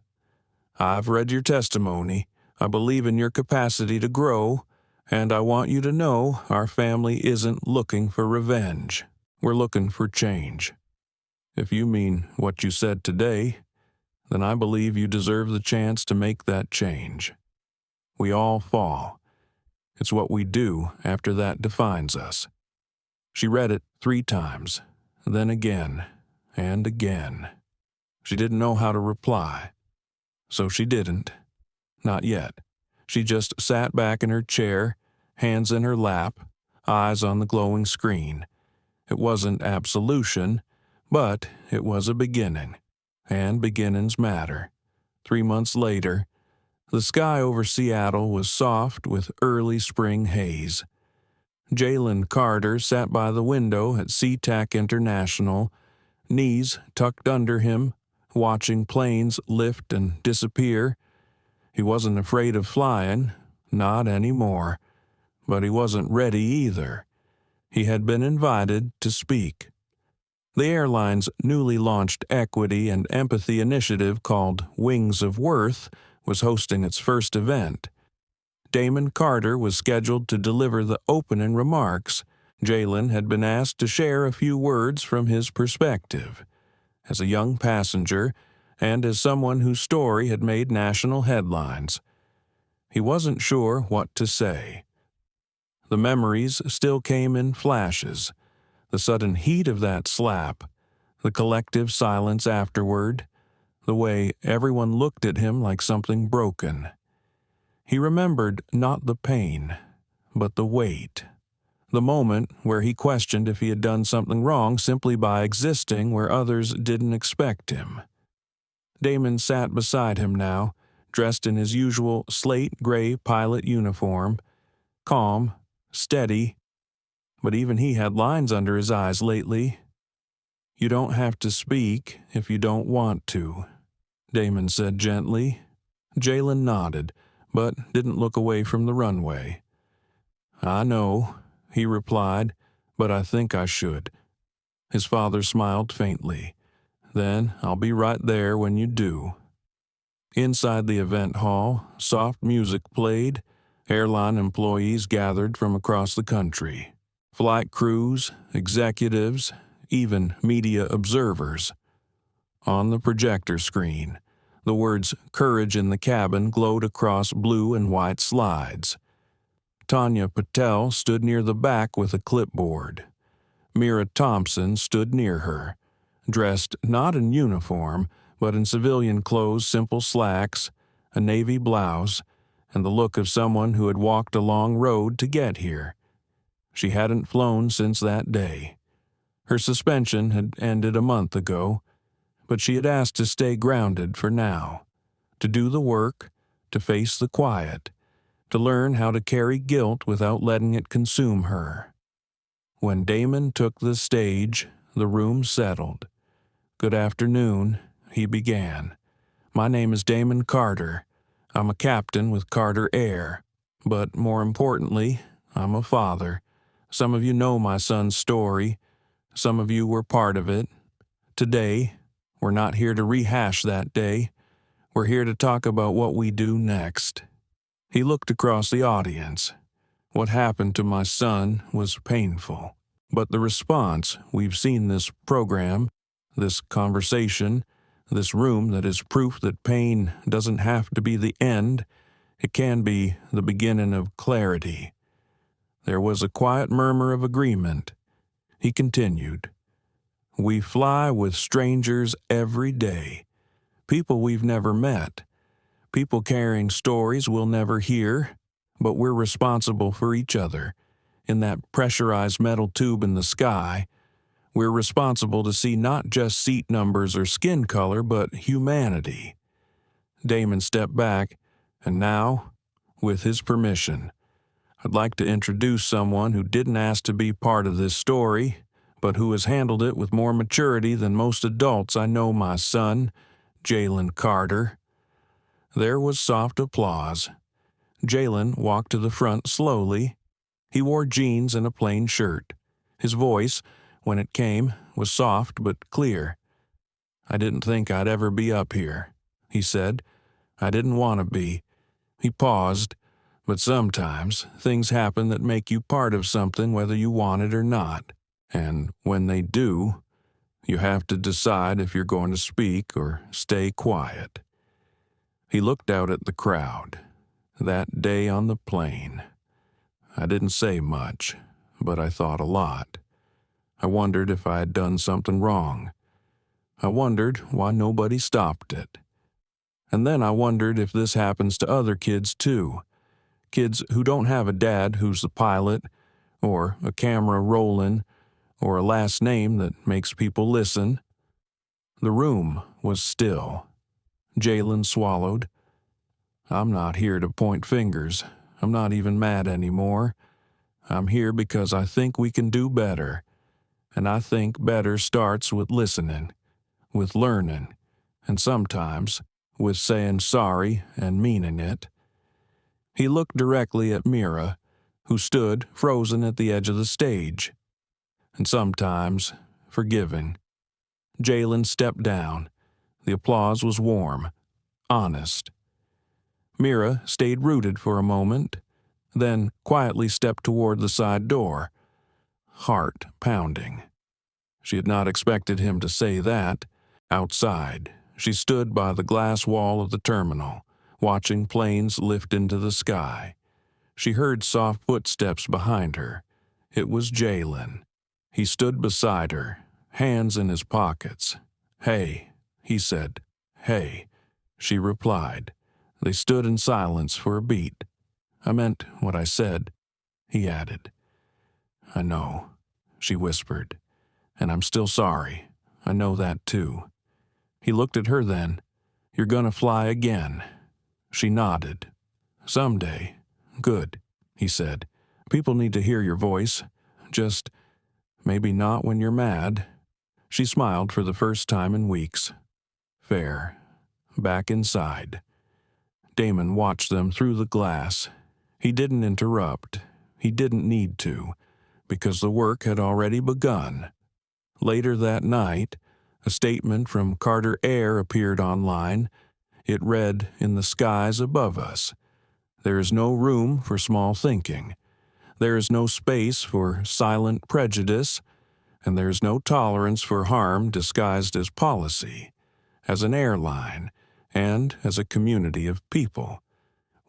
I've read your testimony. I believe in your capacity to grow, and I want you to know our family isn't looking for revenge. We're looking for change. If you mean what you said today, then I believe you deserve the chance to make that change. We all fall. It's what we do after that defines us." She read it 3 times, then again, and again. She didn't know how to reply. So she didn't. Not yet. She just sat back in her chair, hands in her lap, eyes on the glowing screen. It wasn't absolution, but it was a beginning. And beginnings matter. 3 months later, the sky over Seattle was soft with early spring haze. Jaylen Carter sat by the window at SeaTac International, knees tucked under him, watching planes lift and disappear. He wasn't afraid of flying, not anymore, but he wasn't ready either. He had been invited to speak. The airline's newly launched equity and empathy initiative called Wings of Worth was hosting its first event. Damon Carter was scheduled to deliver the opening remarks. Jaylen had been asked to share a few words from his perspective. as a young passenger and as someone whose story had made national headlines. He wasn't sure what to say. The memories still came in flashes, the sudden heat of that slap, the collective silence afterward, the way everyone looked at him like something broken. He remembered not the pain, but the weight. The moment where he questioned if he had done something wrong simply by existing where others didn't expect him. Damon sat beside him now, dressed in his usual slate-gray pilot uniform, calm, steady, but even he had lines under his eyes lately. "You don't have to speak if you don't want to," Damon said gently. Jaylen nodded, but didn't look away from the runway. "I know," he replied, "but I think I should." His father smiled faintly. "Then I'll be right there when you do." Inside the event hall, soft music played. Airline employees gathered from across the country. Flight crews, executives, even media observers. On the projector screen, the words "Courage in the Cabin" glowed across blue and white slides. Tanya Patel stood near the back with a clipboard. Mira Thompson stood near her, dressed not in uniform, but in civilian clothes, simple slacks, a navy blouse, and the look of someone who had walked a long road to get here. She hadn't flown since that day. Her suspension had ended a month ago, but she had asked to stay grounded for now, to do the work, to face the quiet, to learn how to carry guilt without letting it consume her. When Damon took the stage, the room settled. "Good afternoon," he began. "My name is Damon Carter. I'm a captain with Carter Air. But more importantly, I'm a father. Some of you know my son's story. Some of you were part of it. Today, we're not here to rehash that day. We're here to talk about what we do next." He looked across the audience. What happened to my son was painful. But the response, we've seen this program, this conversation, this room that is proof that pain doesn't have to be the end. It can be the beginning of clarity. There was a quiet murmur of agreement. He continued, "We fly with strangers every day. People we've never met. People carrying stories we'll never hear, but we're responsible for each other. In that pressurized metal tube in the sky, we're responsible to see not just seat numbers or skin color, but humanity." Damon stepped back, and now, with his permission, I'd like to introduce someone who didn't ask to be part of this story, but who has handled it with more maturity than most adults I know, my son, Jaylen Carter. There was soft applause. Jaylen walked to the front slowly. He wore jeans and a plain shirt. His voice, when it came, was soft but clear. "I didn't think I'd ever be up here," he said. "I didn't want to be." He paused. "But sometimes things happen that make you part of something whether you want it or not. And when they do, you have to decide if you're going to speak or stay quiet." He looked out at the crowd. That day on the plane. I didn't say much, but I thought a lot. I wondered if I had done something wrong. I wondered why nobody stopped it. And then I wondered if this happens to other kids too. Kids who don't have a dad who's the pilot, or a camera rolling, or a last name that makes people listen. The room was still. Jaylen swallowed. "I'm not here to point fingers. I'm not even mad anymore. I'm here because I think we can do better. And I think better starts with listening, with learning, and sometimes with saying sorry and meaning it." He looked directly at Mira, who stood frozen at the edge of the stage. "And sometimes forgiving." Jaylen stepped down. The applause was warm, honest. Mira stayed rooted for a moment, then quietly stepped toward the side door, heart pounding. She had not expected him to say that. Outside, she stood by the glass wall of the terminal, watching planes lift into the sky. She heard soft footsteps behind her. It was Jaylen. He stood beside her, hands in his pockets. "Hey," he said. "Hey," she replied. They stood in silence for a beat. "I meant what I said," he added. "I know," she whispered. "And I'm still sorry. I know that too." He looked at her then. "You're gonna fly again." She nodded. "Someday." "Good," he said. "People need to hear your voice. Just maybe not when you're mad." She smiled for the first time in weeks. Fair. Back inside. Damon watched them through the glass. He didn't interrupt. He didn't need to, because the work had already begun. Later that night, a statement from Carter Air appeared online. It read, "In the skies above us. There is no room for small thinking. There is no space for silent prejudice, and there is no tolerance for harm disguised as policy. As an airline, and as a community of people,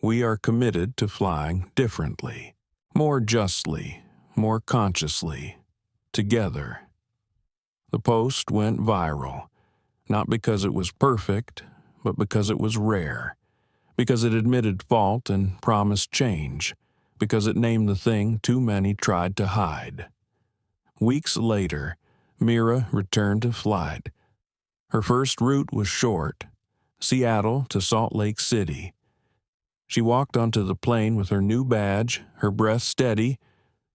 we are committed to flying differently, more justly, more consciously, together." The post went viral, not because it was perfect, but because it was rare, because it admitted fault and promised change, because it named the thing too many tried to hide. Weeks later, Mira returned to flight. Her first route was short, Seattle to Salt Lake City. She walked onto the plane with her new badge, her breath steady.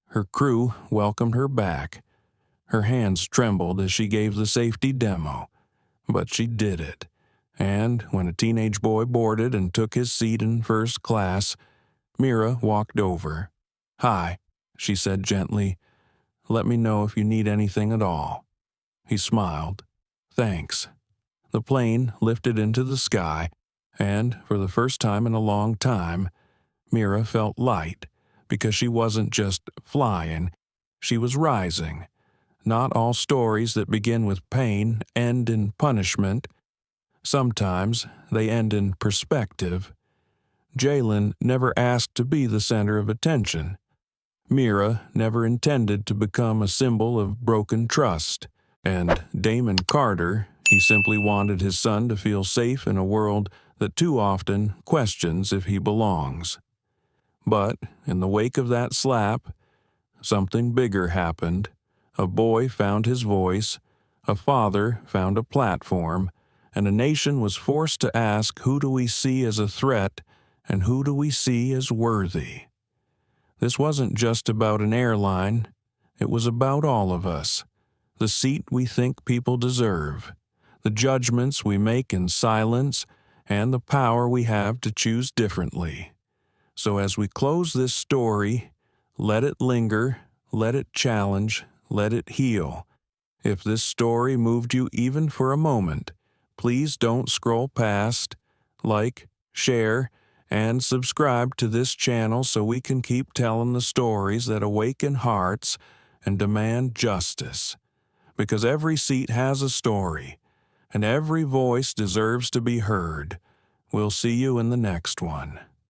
Her crew welcomed her back. Her hands trembled as she gave the safety demo, but she did it. And when a teenage boy boarded and took his seat in first class, Mira walked over. "Hi," she said gently. "Let me know if you need anything at all." He smiled. "Thanks." The plane lifted into the sky, and for the first time in a long time, Mira felt light, because she wasn't just flying, she was rising. Not all stories that begin with pain end in punishment. Sometimes they end in perspective. Jaylen never asked to be the center of attention. Mira never intended to become a symbol of broken trust. And Damon Carter, he simply wanted his son to feel safe in a world that too often questions if he belongs. But in the wake of that slap, something bigger happened. A boy found his voice, a father found a platform, and a nation was forced to ask, who do we see as a threat and who do we see as worthy? This wasn't just about an airline, it was about all of us. The seat we think people deserve, the judgments we make in silence, and the power we have to choose differently. So as we close this story, let it linger, let it challenge, let it heal. If this story moved you even for a moment, please don't scroll past, like, share, and subscribe to this channel so we can keep telling the stories that awaken hearts and demand justice. Because every seat has a story, and every voice deserves to be heard. We'll see you in the next one.